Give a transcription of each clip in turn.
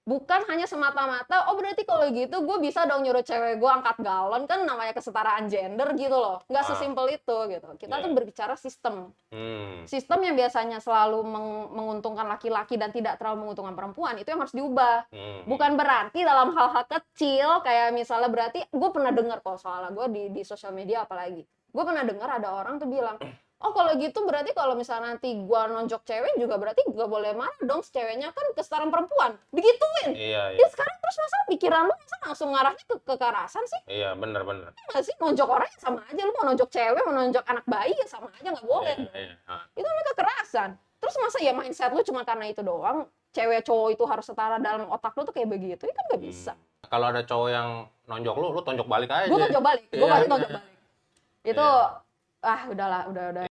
Bukan hanya semata-mata, oh berarti kalau gitu gue bisa dong nyuruh cewek gue angkat galon, kan namanya kesetaraan gender gitu loh. Nggak sesimpel itu gitu. Kita tuh berbicara sistem. Sistem yang biasanya selalu menguntungkan laki-laki dan tidak terlalu menguntungkan perempuan, itu yang harus diubah. Bukan berarti dalam hal-hal kecil, kayak misalnya berarti, gue pernah dengar kok soalnya gue di sosial media apalagi. Gue pernah dengar ada orang tuh bilang, oh kalau gitu berarti kalau misalnya nanti gua nonjok cewek juga berarti gak boleh marah dong, ceweknya kan kesetaraan perempuan. Digituin. Iya. Ya sekarang terus masa pikiran lu masa langsung ngarahnya ke kekerasan sih? Iya, bener. Nggak sih, nonjok orang ya sama aja. Lu mau nonjok cewek, mau nonjok anak bayi ya sama aja, nggak boleh. Iya. Itu namanya kekerasan. Terus masa ya mindset lu cuma karena itu doang, cewek cowok itu harus setara dalam otak lu tuh kayak begitu? Ya kan nggak bisa. Kalau ada cowok yang nonjok lu tonjok balik aja. Gue nonjok balik. Gue pasti nonjok balik. Itu, udahlah, udah.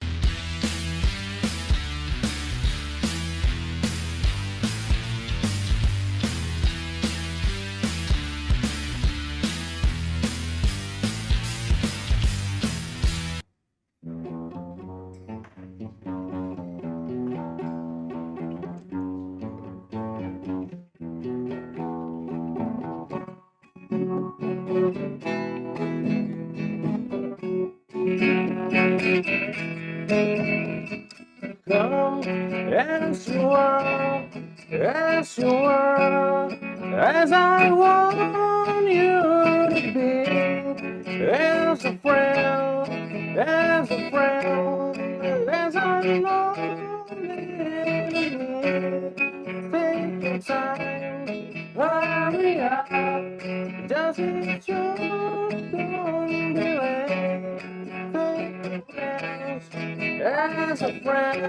Come as you are, as I want you to be, as a friend, as I love you. Take your time, hurry up, just it's yours, don't delay. Take a chance, as a friend,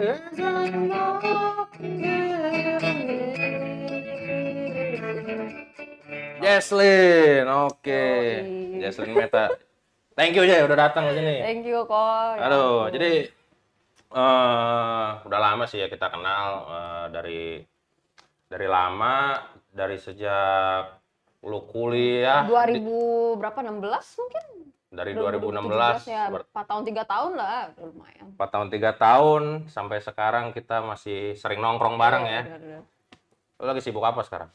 as I love you. Jesslyn, oke. Jesslyn Meta. Thank you Jay udah datang ke sini. Thank you kok. Aduh, jadi udah lama sih ya kita kenal, dari lama, dari sejak lu kuliah 2000 berapa, 16 mungkin? dari 2016 ya, 4 tahun 3 tahun lah, lumayan. 4 tahun 3 tahun sampai sekarang kita masih sering nongkrong bareng ya. Bener. Lu lagi sibuk apa sekarang?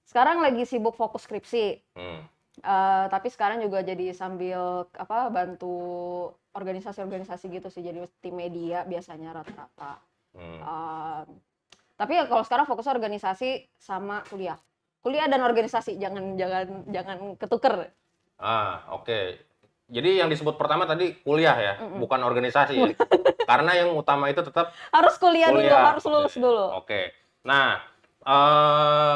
Sekarang lagi sibuk fokus skripsi. Tapi sekarang juga jadi sambil bantu organisasi-organisasi gitu sih, jadi tim media biasanya rata-rata. Tapi ya kalau sekarang fokus organisasi sama kuliah dan organisasi, jangan ketuker. Oke. Jadi yang disebut pertama tadi kuliah ya, bukan organisasi ya. Karena yang utama itu tetap harus kuliah dulu, harus lulus dulu. Oke. Nah,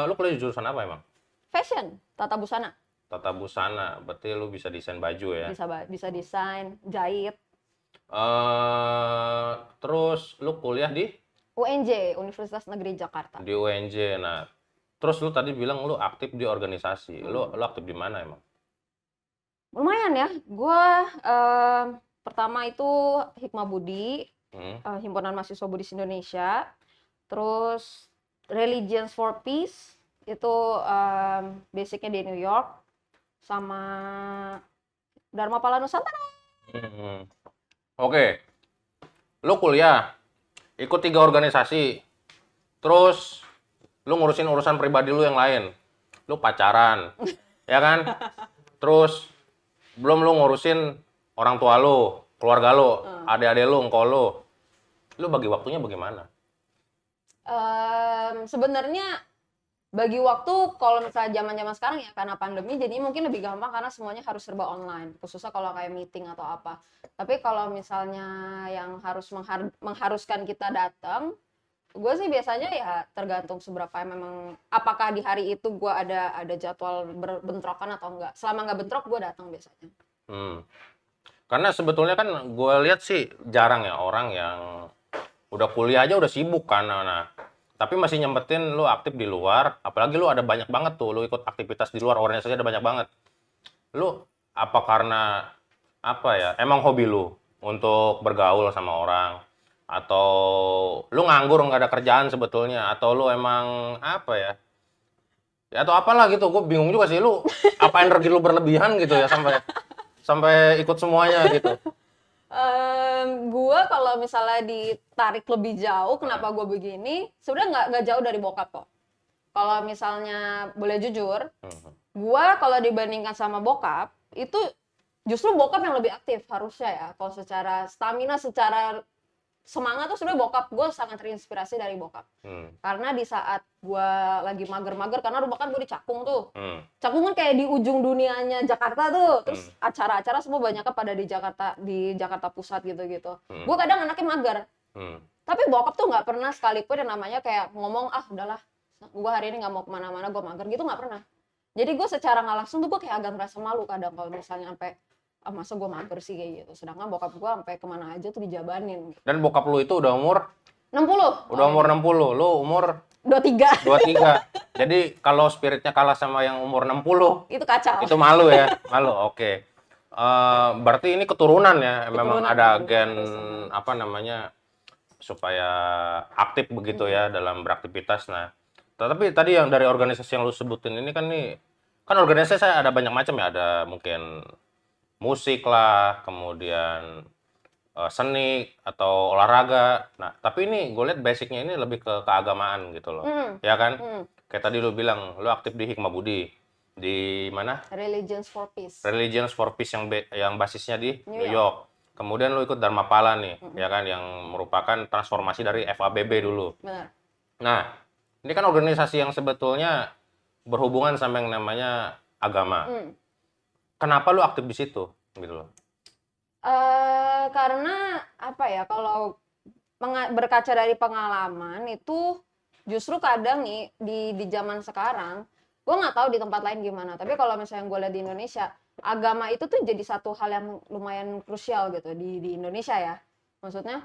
lu kuliah jurusan apa emang? Fashion, tata busana. Tata busana, berarti lu bisa desain baju ya? Bisa desain, jahit. Terus lu kuliah di? UNJ, Universitas Negeri Jakarta. Di UNJ. Nah, terus lu tadi bilang lu aktif di organisasi. Lu aktif di mana emang? Lumayan ya. Gue pertama itu Hikmah Budi, Himpunan Mahasiswa Buddhis Indonesia. Terus Religions for Peace, itu basicnya di New York. Sama Dharma-Pala Nusantara. Oke. Lu kuliah, ikut 3 organisasi. Terus lu ngurusin urusan pribadi lu yang lain. Lu pacaran, ya kan? Terus belum lu ngurusin orang tua lu, keluarga lu, adik-adik lu, engkau lu. Lu bagi waktunya bagaimana? Sebenarnya bagi waktu kalau misalnya zaman-zaman sekarang ya karena pandemi, jadi mungkin lebih gampang karena semuanya harus serba online, khususnya kalau kayak meeting atau apa. Tapi kalau misalnya yang harus mengharuskan kita datang, gue sih biasanya ya tergantung seberapa memang, apakah di hari itu gue ada jadwal bentrokan atau enggak. Selama nggak bentrok, gue datang biasanya. Karena sebetulnya kan gue lihat sih jarang ya orang yang udah kuliah aja udah sibuk kan. Nah, tapi masih nyempetin lu aktif di luar, apalagi lu ada banyak banget tuh, lu ikut aktivitas di luar, organisasi ada banyak banget. Lu apa karena apa ya, emang hobi lu untuk bergaul sama orang? Atau lu nganggur nggak ada kerjaan sebetulnya? Atau lu emang apa ya? Ya atau apalah gitu, gue bingung juga sih, lu apa energi lu berlebihan gitu ya sampai ikut semuanya gitu. Gue kalau misalnya ditarik lebih jauh, kenapa gue begini, sebenarnya nggak jauh dari bokap kok. kalau misalnya boleh jujur, gua kalau dibandingkan sama bokap, itu justru bokap yang lebih aktif harusnya ya. Kalau secara stamina, secara semangat tuh sebenarnya bokap gue sangat terinspirasi dari bokap. Karena di saat gue lagi mager-mager, karena rumah kan gue di Cakung tuh. Cakung kan kayak di ujung dunianya Jakarta tuh. Terus acara-acara semua banyaknya pada di Jakarta Pusat gitu-gitu. Gue kadang anaknya mager. Tapi bokap tuh nggak pernah sekalipun yang namanya kayak ngomong, ah udahlah, gue hari ini nggak mau kemana-mana, gue mager gitu, nggak pernah. Jadi gue secara nggak langsung tuh gue kayak agak ngerasa malu kadang kalau misalnya sampai masa gue mager sih kayak gitu. Sedangkan bokap gue sampai kemana aja tuh dijabanin. Dan bokap lu itu udah umur 60. Udah umur 60, lu umur 23. 23. Jadi kalau spiritnya kalah sama yang umur 60, Itu kacau. itu malu ya, malu. Oke. Berarti ini keturunan ya, memang ada gen apa namanya supaya aktif begitu ya dalam beraktivitas. Nah, tapi tadi yang dari organisasi yang lu sebutin ini kan nih, kan organisasi saya ada banyak macam ya, ada mungkin musik lah, kemudian seni atau olahraga. Nah, tapi ini gue lihat basicnya ini lebih ke keagamaan gitu loh, ya kan? Kayak tadi lu bilang, lu aktif di Hikmah Budi, di mana? Religions for Peace. Religions for Peace yang basisnya di New York. Kemudian lu ikut Dharmapala nih, ya kan? Yang merupakan transformasi dari FABB dulu. Benar. Nah, ini kan organisasi yang sebetulnya berhubungan sama yang namanya agama. Kenapa lu aktif di situ gitu loh? Karena apa ya, kalau berkaca dari pengalaman itu justru kadang nih di zaman sekarang, gue nggak tahu di tempat lain gimana, tapi kalau misalnya gue lihat di Indonesia, agama itu tuh jadi satu hal yang lumayan krusial gitu di Indonesia ya. Maksudnya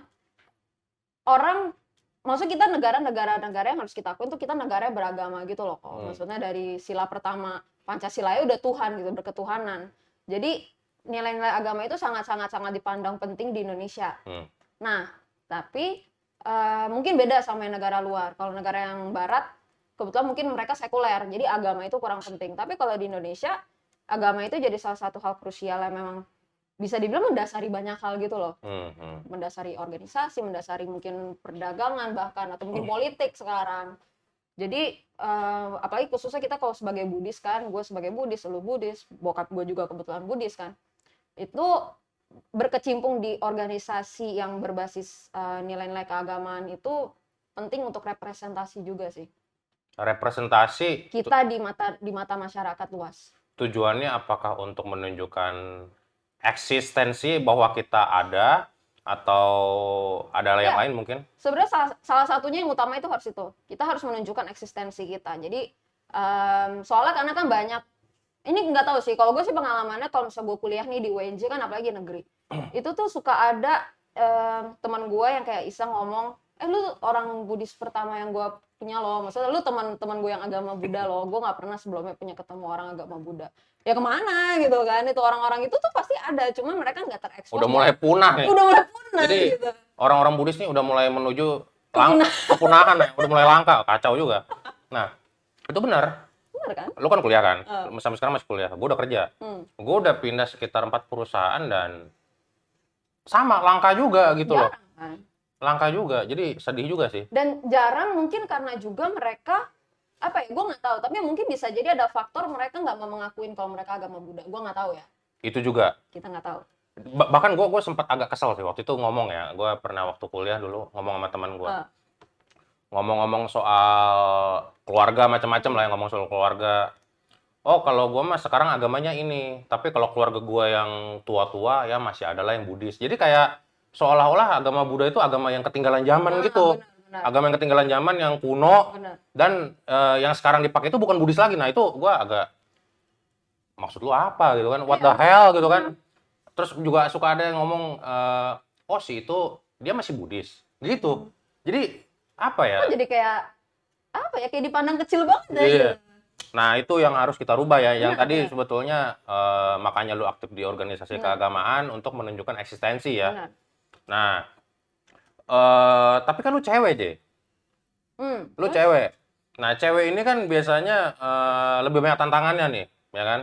kita negara yang harus kita akuin tuh kita negara yang beragama gitu loh kok. Maksudnya dari sila pertama Pancasila ya udah Tuhan gitu, berketuhanan. Jadi nilai-nilai agama itu sangat dipandang penting di Indonesia. Nah, tapi mungkin beda sama yang negara luar. Kalau negara yang barat, kebetulan mungkin mereka sekuler, jadi agama itu kurang penting. Tapi kalau di Indonesia, agama itu jadi salah satu hal krusial yang memang bisa dibilang mendasari banyak hal gitu loh. Mendasari organisasi, mendasari mungkin perdagangan bahkan, atau mungkin politik sekarang. Jadi apalagi khususnya kita kalau sebagai Buddhis kan, gue sebagai Buddhis, lu Buddhis, bokap gue juga kebetulan Buddhis kan, itu berkecimpung di organisasi yang berbasis nilai-nilai keagamaan itu penting untuk representasi juga sih. Representasi kita di mata masyarakat luas. Tujuannya apakah untuk menunjukkan eksistensi bahwa kita ada, atau ada yang lain mungkin? Sebenarnya salah satunya yang utama itu harus itu. Kita harus menunjukkan eksistensi kita. Jadi soalnya karena kan banyak, ini nggak tahu sih, kalau gue sih pengalamannya kalau misalnya gue kuliah nih di UNJ kan, apalagi negeri, itu tuh suka ada teman gue yang kayak iseng ngomong, lu orang Buddhis pertama yang gue punya loh, maksudnya lu teman-teman gue yang agama Buddha loh, gue nggak pernah sebelumnya punya ketemu orang agama Buddha. Ya kemana gitu kan, itu orang-orang itu tuh pasti ada, cuma mereka nggak terekspos. Udah mulai punah ya? Udah mulai punah. Jadi gitu. Orang-orang Buddhis nih udah mulai menuju kepunahan ya, udah mulai langka, kacau juga. Nah, itu benar. Benar kan? Lu kan kuliah kan? Sampai sekarang masih kuliah. Gue udah kerja. Gue udah pindah sekitar 4 perusahaan dan sama, langka juga gitu loh. Kan? Langka juga, jadi sedih juga sih. Dan jarang mungkin karena juga mereka, apa ya, gue nggak tahu, tapi mungkin bisa jadi ada faktor mereka nggak mau mengakuin kalau mereka agama Buddha. Gue nggak tahu ya. Itu juga. Kita nggak tahu. Bahkan gue sempat agak kesel sih waktu itu ngomong ya. Gue pernah waktu kuliah dulu ngomong sama teman gue. Ngomong-ngomong soal keluarga macam-macam lah, yang ngomong soal keluarga. Oh, kalau gue mah sekarang agamanya ini, tapi kalau keluarga gue yang tua-tua ya masih ada lah yang Buddhis. Jadi kayak seolah-olah agama Buddha itu agama yang ketinggalan zaman gitu. Benar. Agama yang ketinggalan zaman, yang kuno. Benar. Dan yang sekarang dipakai itu bukan Buddhis lagi. Nah, itu gue agak, maksud lu apa gitu kan? What the hell gitu kan? Terus juga suka ada yang ngomong, oh sih itu dia masih Buddhis gitu. Jadi apa ya? Jadi kayak apa ya? Kayak dipandang kecil banget ya. Iya. Nah, itu yang harus kita rubah ya. Yang tadi sebetulnya makanya lu aktif di organisasi keagamaan untuk menunjukkan eksistensi ya. Benar. Nah, tapi kan lu cewek, Je. Lu cewek. Nah, cewek ini kan biasanya lebih banyak tantangannya nih, ya kan?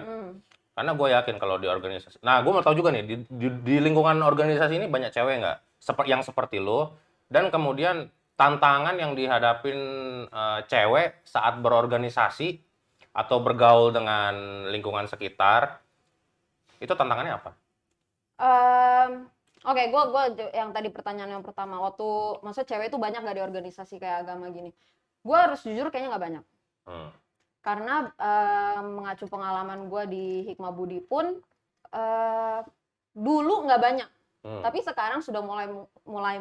Karena gue yakin kalau di organisasi. Nah, gue mau tahu juga nih, di lingkungan organisasi ini banyak cewek nggak? Yang seperti lo. Dan kemudian tantangan yang dihadapin cewek saat berorganisasi atau bergaul dengan lingkungan sekitar, itu tantangannya apa? Oke, gue yang tadi pertanyaan yang pertama, waktu maksudnya cewek itu banyak gak di organisasi kayak agama gini? Gue harus jujur kayaknya nggak banyak. Karena mengacu pengalaman gue di Hikmah Budi pun dulu nggak banyak, tapi sekarang sudah mulai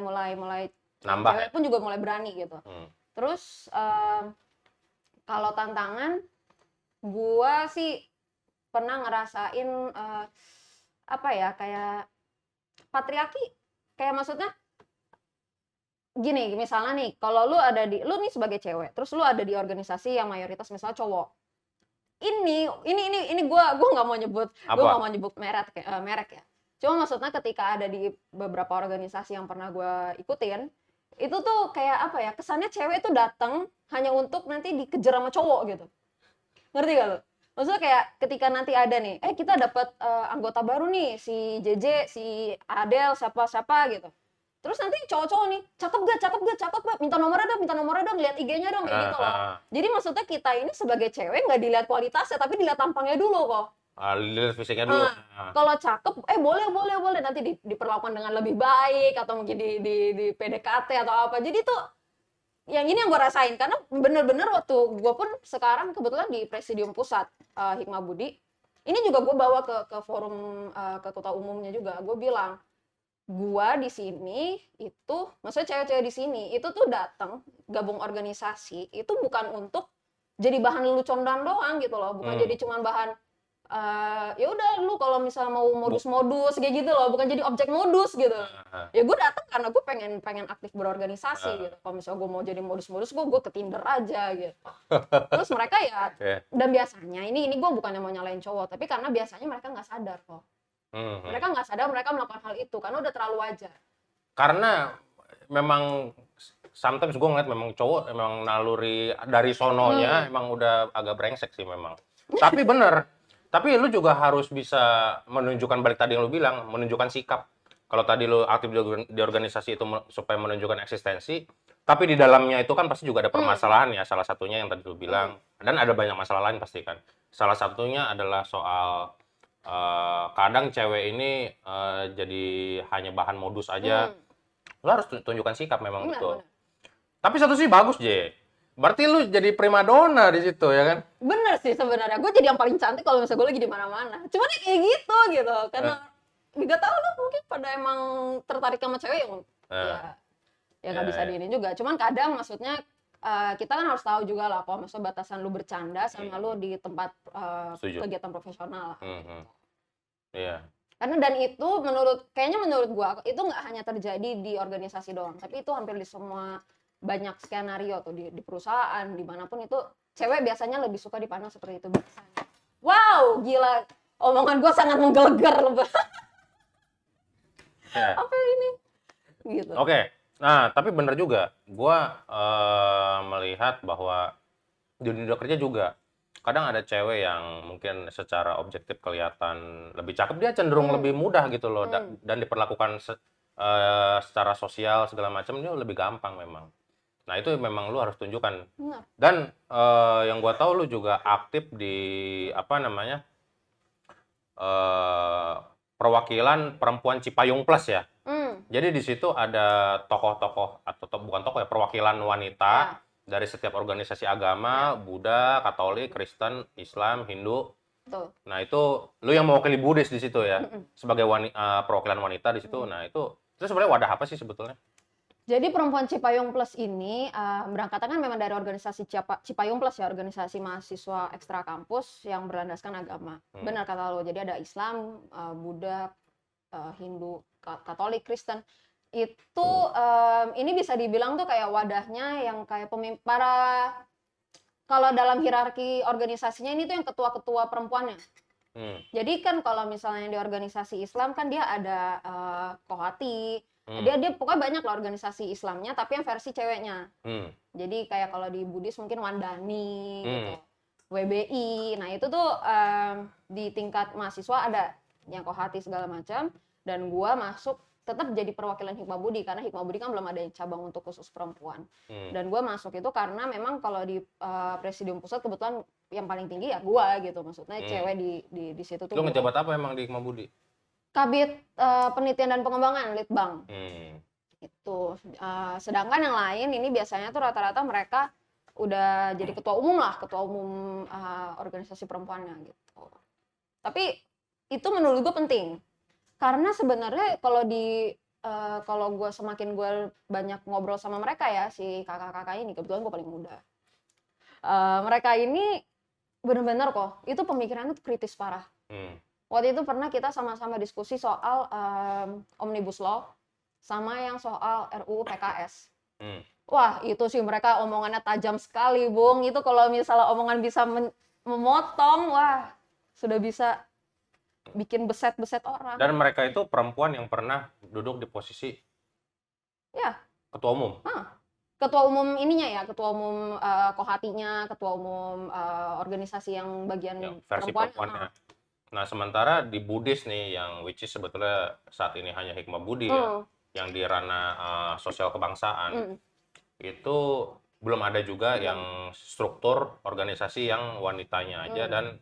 Nambah cewek ya? pun juga mulai berani gitu. Terus kalau tantangan, gue sih pernah ngerasain apa ya, kayak patriarki, kayak maksudnya gini, misalnya nih, kalau lu nih sebagai cewek, terus lu ada di organisasi yang mayoritas misalnya cowok. Ini gue nggak mau nyebut, merek ya. Cuma maksudnya ketika ada di beberapa organisasi yang pernah gue ikutin, itu tuh kayak apa ya, kesannya cewek tuh datang hanya untuk nanti dikejar sama cowok gitu. Ngerti gak lu? Maksudnya kayak ketika nanti ada nih, kita dapat anggota baru nih, si JJ, si Adel, siapa gitu. Terus nanti cowok-cowok nih, cakep gak, minta nomornya dong, lihat IG-nya dong, kayak gitu loh. Jadi maksudnya kita ini sebagai cewek nggak dilihat kualitasnya, tapi dilihat tampangnya dulu kok. Lihat fisiknya dulu. Kalau cakep, boleh, nanti diperlakukan dengan lebih baik, atau mungkin di PDKT atau apa. Jadi tuh, yang ini yang gue rasain, karena bener-bener waktu gue pun sekarang kebetulan di Presidium Pusat Hikmah Budi, ini juga gue bawa ke forum ke kota umumnya juga, gue bilang, gua di sini itu, maksudnya cewek-cewek di sini itu tuh datang gabung organisasi itu bukan untuk jadi bahan lelucon doang gitu loh, bukan jadi cuman bahan ya udah lu kalau misalnya mau modus-modus kayak gitu loh, bukan jadi objek modus gitu. Ya gue datang karena gue pengen aktif berorganisasi gitu. Kalau misalnya gue mau jadi modus-modus, gue ke Tinder aja gitu. Terus mereka ya, dan biasanya ini gue bukannya mau nyalain cowok, tapi karena biasanya mereka nggak sadar kok. Mereka nggak sadar mereka melakukan hal itu karena udah terlalu wajar. Karena memang sometimes gue ngeliat memang cowok emang naluri dari sononya emang udah agak brengsek sih memang. Tapi bener, tapi lu juga harus bisa menunjukkan, balik tadi yang lu bilang, menunjukkan sikap. Kalau tadi lu aktif di organisasi itu supaya menunjukkan eksistensi, tapi di dalamnya itu kan pasti juga ada permasalahan ya. Salah satunya yang tadi lu bilang, dan ada banyak masalah lain pasti kan. Salah satunya adalah soal kadang cewek ini jadi hanya bahan modus aja. Lu harus tunjukkan sikap memang betul. Tapi satu sih bagus, J. Berarti lu jadi primadona di situ ya kan? Bener sih sebenarnya. Gue jadi yang paling cantik kalau misalnya gue lagi di mana-mana. Cuman ya kayak gitu. Karena nggak tahu lah, mungkin pada emang tertarik sama cewek yang ya nggak bisa diinin juga. Cuman kadang maksudnya kita kan harus tahu juga lah kalau misalnya batasan lu bercanda sama lu di tempat kegiatan profesional. Iya. Karena dan itu kayaknya menurut gua itu nggak hanya terjadi di organisasi doang, tapi itu hampir di semua banyak skenario tuh di perusahaan dimanapun itu cewek biasanya lebih suka dipandang seperti itu biasanya. Wow, gila, omongan gua sangat menggelegar loh. Apa ini? Gitu. Oke. Nah, tapi bener juga, gua melihat bahwa di dunia kerja juga kadang ada cewek yang mungkin secara objektif kelihatan lebih cakep, dia cenderung lebih mudah gitu loh, dan diperlakukan secara sosial segala macam dia lebih gampang memang. Nah itu memang lu harus tunjukkan. Dan yang gua tahu lu juga aktif di apa namanya perwakilan perempuan Cipayung Plus ya. Jadi di situ ada tokoh-tokoh atau bukan tokoh ya, perwakilan wanita dari setiap organisasi agama, Buddha, Katolik, Kristen, Islam, Hindu. Betul. Nah itu lu yang mewakili Buddhis di situ ya, sebagai perwakilan wanita di situ. Nah itu sebenarnya wadah apa sih sebetulnya? Jadi perempuan Cipayung Plus ini berangkatnya kan memang dari organisasi Cipayung Plus ya, organisasi mahasiswa ekstra kampus yang berlandaskan agama. Benar kata lo. Jadi ada Islam, Buddha, Hindu, Katolik, Kristen. Itu ini bisa dibilang tuh kayak wadahnya yang kayak kalau dalam hierarki organisasinya ini tuh yang ketua-ketua perempuannya. Jadi kan kalau misalnya di organisasi Islam kan dia ada Kohati, dia pokoknya banyak lah organisasi Islamnya tapi yang versi ceweknya. Jadi kayak kalau di Buddhis mungkin Wandani gitu, WBI. Nah itu tuh di tingkat mahasiswa ada yang Kohati segala macam, dan gua masuk tetap jadi perwakilan Hikmah Budi, karena Hikmah Budi kan belum ada cabang untuk khusus perempuan. Dan gue masuk itu karena memang kalau di presidium pusat kebetulan yang paling tinggi ya gue gitu, maksudnya cewek di situ tuh. Lu ngejabat apa emang di Hikmah Budi? Kabit penelitian dan pengembangan, Litbang. Itu. Sedangkan yang lain ini biasanya tuh rata-rata mereka udah jadi ketua umum lah, ketua umum organisasi perempuannya gitu. Tapi itu menurut gue penting. Karena sebenarnya kalau gue semakin gue banyak ngobrol sama mereka ya, si kakak-kakak ini, kebetulan gue paling muda. Mereka ini benar-benar kok, itu pemikirannya tuh kritis parah. Waktu itu pernah kita sama-sama diskusi soal Omnibus Law sama yang soal RUU PKS. Wah, itu sih mereka omongannya tajam sekali, Bung. Itu kalau misalnya omongan bisa memotong, wah, sudah bisa bikin beset-beset orang. Dan mereka itu perempuan yang pernah duduk di posisi ketua umum. Ketua umum ininya ya, ketua umum Kohatinya, ketua umum organisasi yang bagian versi perempuannya. Nah, sementara di Budis nih, yang which is sebetulnya saat ini hanya Hikmah Budi ya, yang di ranah sosial kebangsaan, itu belum ada juga yang struktur organisasi yang wanitanya aja, dan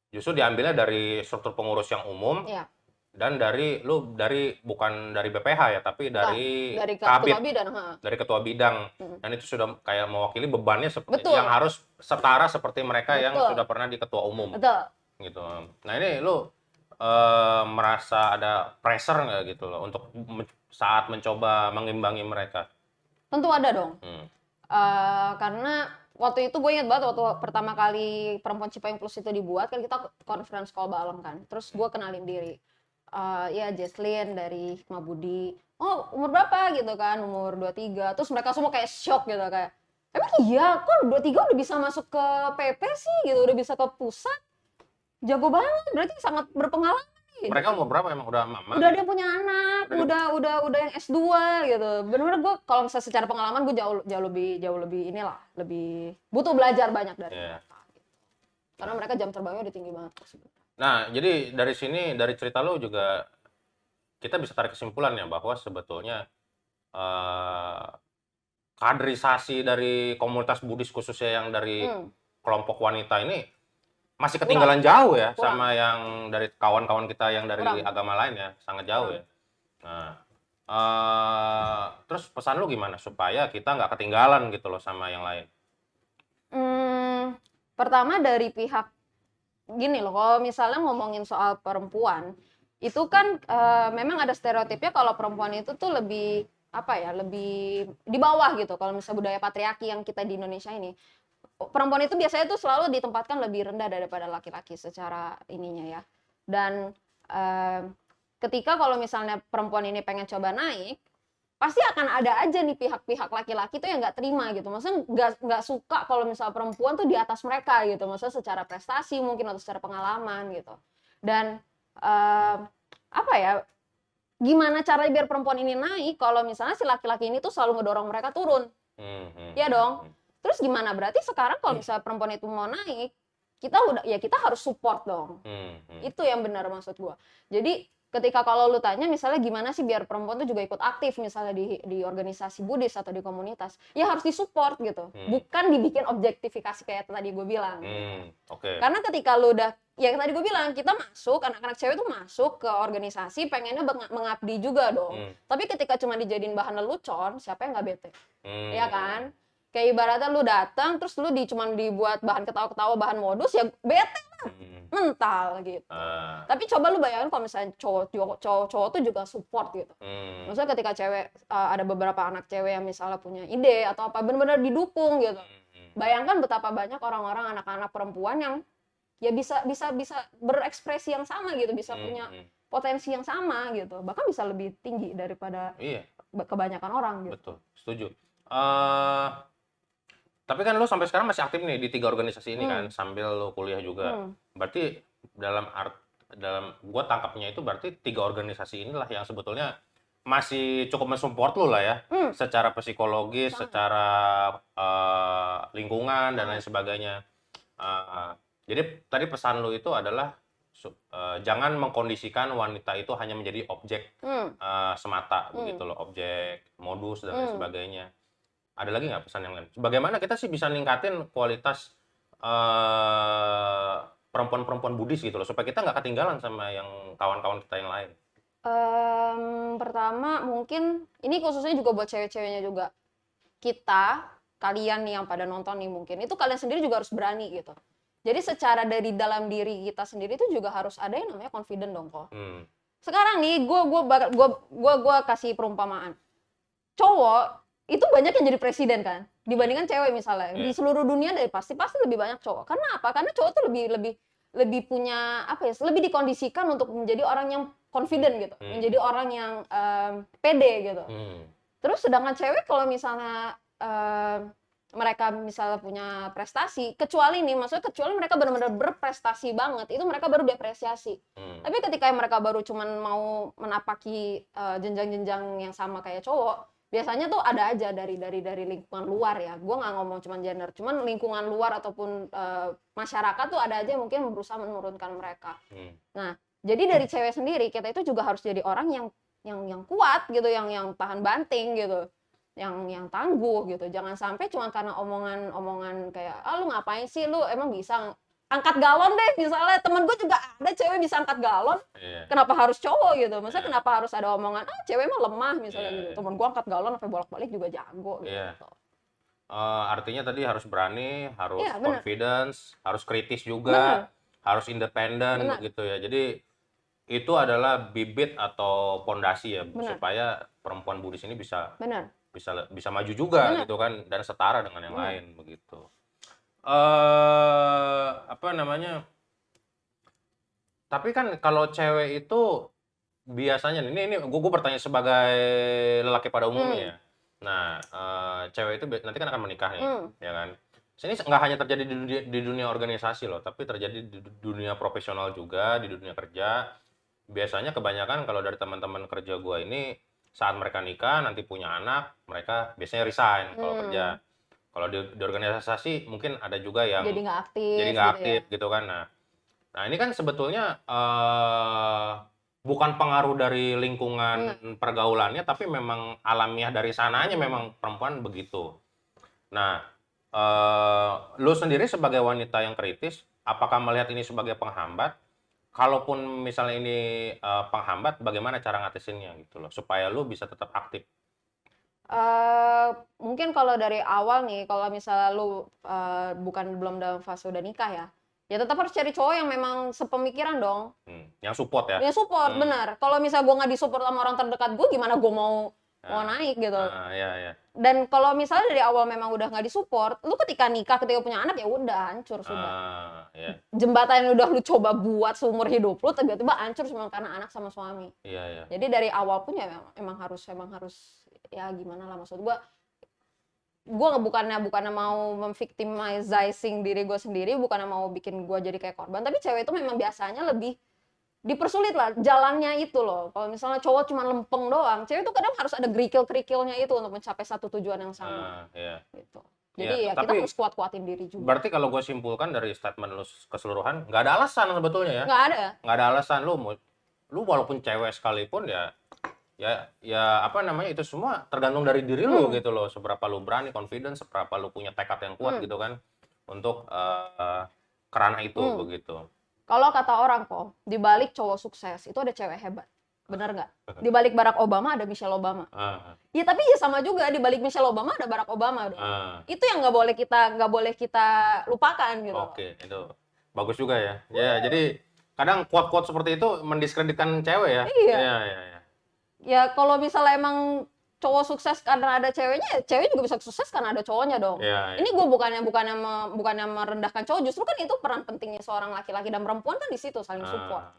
justru diambilnya dari struktur pengurus yang umum, dan bukan dari BPH ya, tapi dari Kabit, dari ketua bidang, dan itu sudah kayak mewakili bebannya yang harus setara seperti mereka yang sudah pernah di ketua umum. Gitu. Nah, ini lu merasa ada pressure nggak gitu loh untuk saat mencoba mengimbangi mereka? Tentu ada dong. Karena waktu itu gue ingat banget waktu pertama kali Perempuan Cipayung Plus itu dibuat, kan kita conference call bareng kan. Terus gue kenalin diri. Ya Jesslyn dari Hikmah Budi. Oh, umur berapa gitu kan? Umur 23. Terus mereka semua kayak shock gitu, kayak, emang iya kok 23 udah bisa masuk ke PP sih gitu, udah bisa ke pusat. Jago banget, berarti sangat berpengalaman. Mereka umur berapa emang? Udah mama? Udah dia punya anak, udah yang S2 gitu. Benar-benar gue kalau misalnya secara pengalaman gue jauh lebih inilah, lebih butuh belajar banyak dari mereka. Gitu. Karena mereka jam terbangnya udah tinggi banget. Nah, jadi dari sini, dari cerita lo juga kita bisa tarik kesimpulannya bahwa sebetulnya kaderisasi dari komunitas Buddhis khususnya yang dari kelompok wanita ini masih ketinggalan jauh ya sama yang dari kawan-kawan kita yang dari agama lain ya, sangat jauh ya. Nah, terus pesan lu gimana supaya kita nggak ketinggalan gitu loh sama yang lain? Pertama dari pihak gini loh, kalau misalnya ngomongin soal perempuan, itu kan memang ada stereotipnya kalau perempuan itu tuh lebih lebih di bawah gitu. Kalau misalnya budaya patriarki yang kita di Indonesia ini, perempuan itu biasanya tuh selalu ditempatkan lebih rendah daripada laki-laki secara ininya ya. Dan ketika kalau misalnya perempuan ini pengen coba naik, pasti akan ada aja nih pihak-pihak laki-laki tuh yang nggak terima gitu. Maksudnya nggak suka kalau misalnya perempuan tuh di atas mereka gitu. Maksudnya secara prestasi mungkin atau secara pengalaman gitu. Dan gimana caranya biar perempuan ini naik kalau misalnya si laki-laki ini tuh selalu ngedorong mereka turun. Ya dong. Terus gimana? Berarti sekarang kalau misalnya perempuan itu mau naik, kita harus support dong. Itu yang benar maksud gua. Jadi ketika kalau lu tanya misalnya gimana sih biar perempuan tuh juga ikut aktif misalnya di organisasi Buddhis atau di komunitas, ya harus disupport gitu. Bukan dibikin objektifikasi kayak tadi gue bilang. Karena ketika lu udah, ya tadi gue bilang, kita masuk, anak-anak cewek tuh masuk ke organisasi pengennya mengabdi juga dong. Tapi ketika cuma dijadiin bahan lelucon, siapa yang nggak bete? Ya kan? Kayak ibaratnya lu datang terus lu cuman dibuat bahan ketawa-ketawa, bahan modus, ya bete lah. Mental gitu. Tapi coba lu bayangin kalau misalnya cowok tuh juga support gitu. Maksudnya ketika cewek, ada beberapa anak cewek yang misalnya punya ide atau apa, benar-benar didukung gitu. Bayangkan betapa banyak orang-orang, anak-anak perempuan yang ya bisa berekspresi yang sama gitu, bisa punya potensi yang sama gitu, bahkan bisa lebih tinggi daripada kebanyakan orang gitu. Betul, setuju. Tapi kan lu sampai sekarang masih aktif nih di 3 organisasi ini kan, sambil lu kuliah juga. Berarti dalam gua tangkapnya itu berarti 3 organisasi inilah yang sebetulnya masih cukup mensupport lu lah ya, secara psikologis, secara lingkungan dan lain sebagainya. Jadi tadi pesan lu itu adalah jangan mengkondisikan wanita itu hanya menjadi objek semata begitu loh, objek modus dan lain sebagainya. Ada lagi nggak pesan yang lain? Bagaimana kita sih bisa ningkatin kualitas perempuan-perempuan Buddhis gitu loh, supaya kita nggak ketinggalan sama yang kawan-kawan kita yang lain? Pertama mungkin ini khususnya juga buat cewek-ceweknya juga. Kalian nih yang pada nonton nih mungkin, itu kalian sendiri juga harus berani gitu. Jadi secara dari dalam diri kita sendiri itu juga harus ada yang namanya confident dong kok. Sekarang nih gue kasih perumpamaan. Cowok itu banyak yang jadi presiden kan dibandingkan cewek misalnya. Di seluruh dunia dari pasti lebih banyak cowok. Karena apa? Karena cowok tuh lebih punya apa ya? Lebih dikondisikan untuk menjadi orang yang confident gitu. Menjadi orang yang pede gitu. Terus sedangkan cewek kalau misalnya mereka misalnya punya prestasi, kecuali mereka benar-benar berprestasi banget, itu mereka baru diapresiasi. Tapi ketika mereka baru cuman mau menapaki jenjang-jenjang yang sama kayak cowok, biasanya tuh ada aja dari lingkungan luar ya. Gue nggak ngomong cuman gender, cuman lingkungan luar ataupun masyarakat tuh ada aja yang mungkin berusaha menurunkan mereka. Nah, jadi dari cewek sendiri kita itu juga harus jadi orang yang kuat gitu, yang tahan banting gitu. Yang tangguh gitu. Jangan sampai cuma karena omongan kayak lu ngapain sih, lu emang bisa angkat galon deh misalnya. Temen gue juga ada cewek bisa angkat galon. Kenapa harus cowok gitu? Maksudnya kenapa harus ada omongan cewek emang lemah misalnya gitu. Temen gue angkat galon sampai bolak-balik juga jago gitu. Artinya tadi harus berani, harus confidence, harus kritis juga, harus independen begitu ya. Jadi itu adalah bibit atau pondasi ya supaya perempuan Buddhis ini bisa maju juga gitu kan, dan setara dengan yang lain begitu. Apa namanya? Tapi kan kalau cewek itu biasanya ini gue bertanya sebagai lelaki pada umumnya ya. Nah, cewek itu nanti kan akan menikah nih, ya kan? Ini nggak hanya terjadi di dunia organisasi loh, tapi terjadi di dunia profesional juga, di dunia kerja. Biasanya kebanyakan kalau dari teman-teman kerja gue ini, saat mereka nikah nanti punya anak, mereka biasanya resign kalau kerja. Kalau di organisasi mungkin ada juga yang jadi nggak aktif gitu kan. Nah ini kan sebetulnya bukan pengaruh dari lingkungan pergaulannya, tapi memang alamiah dari sananya memang perempuan begitu. Nah, lu sendiri sebagai wanita yang kritis, apakah melihat ini sebagai penghambat? Kalaupun misalnya ini penghambat, bagaimana cara ngatasinnya gitu loh, supaya lu bisa tetap aktif? Mungkin kalau dari awal nih, kalau misalnya lu belum dalam fase udah nikah ya tetap harus cari cowok yang memang sepemikiran dong. Yang support ya? Yang support, benar. Kalau misalnya gue nggak disupport sama orang terdekat gue, gimana gue mau naik gitu. Iya. Dan kalau misalnya dari awal memang udah nggak disupport, lu ketika nikah, ketika punya anak ya udah hancur sudah. Iya. Jembatan yang udah lu coba buat seumur hidup lu tiba-tiba hancur cuma karena anak sama suami. Iya. Jadi dari awal pun ya emang harus ya gimana lah, maksud gue bukannya mau memvictimizing diri gue sendiri, bukannya mau bikin gue jadi kayak korban, tapi cewek itu memang biasanya lebih dipersulit lah jalannya itu loh. Kalau misalnya cowok cuma lempeng doang, cewek itu kadang harus ada kerikil-kerikilnya itu untuk mencapai satu tujuan yang sama. Gitu. Jadi ya kita harus kuat-kuatin diri juga. Berarti kalau gue simpulkan dari statement lu keseluruhan, nggak ada alasan sebetulnya ya? Nggak ada alasan. Lu walaupun cewek sekalipun ya apa namanya, itu semua tergantung dari diri lu gitu loh. Seberapa lu berani, confidence, seberapa lu punya tekad yang kuat gitu kan untuk kerana itu begitu. Kalau kata orang kok, di balik cowok sukses itu ada cewek hebat. Benar nggak? Di balik Barack Obama ada Michelle Obama. Ya tapi ya sama juga, di balik Michelle Obama ada Barack Obama dong. Itu yang nggak boleh kita lupakan gitu. Oke, itu bagus juga ya. Ya, jadi kadang quote-quote seperti itu mendiskreditkan cewek ya. Iya. Iya. Ya kalau misalnya emang cowok sukses karena ada ceweknya, cewek juga bisa sukses karena ada cowoknya dong. Ini gue bukannya merendahkan cowok, justru kan itu peran pentingnya seorang laki-laki dan perempuan kan di situ saling support.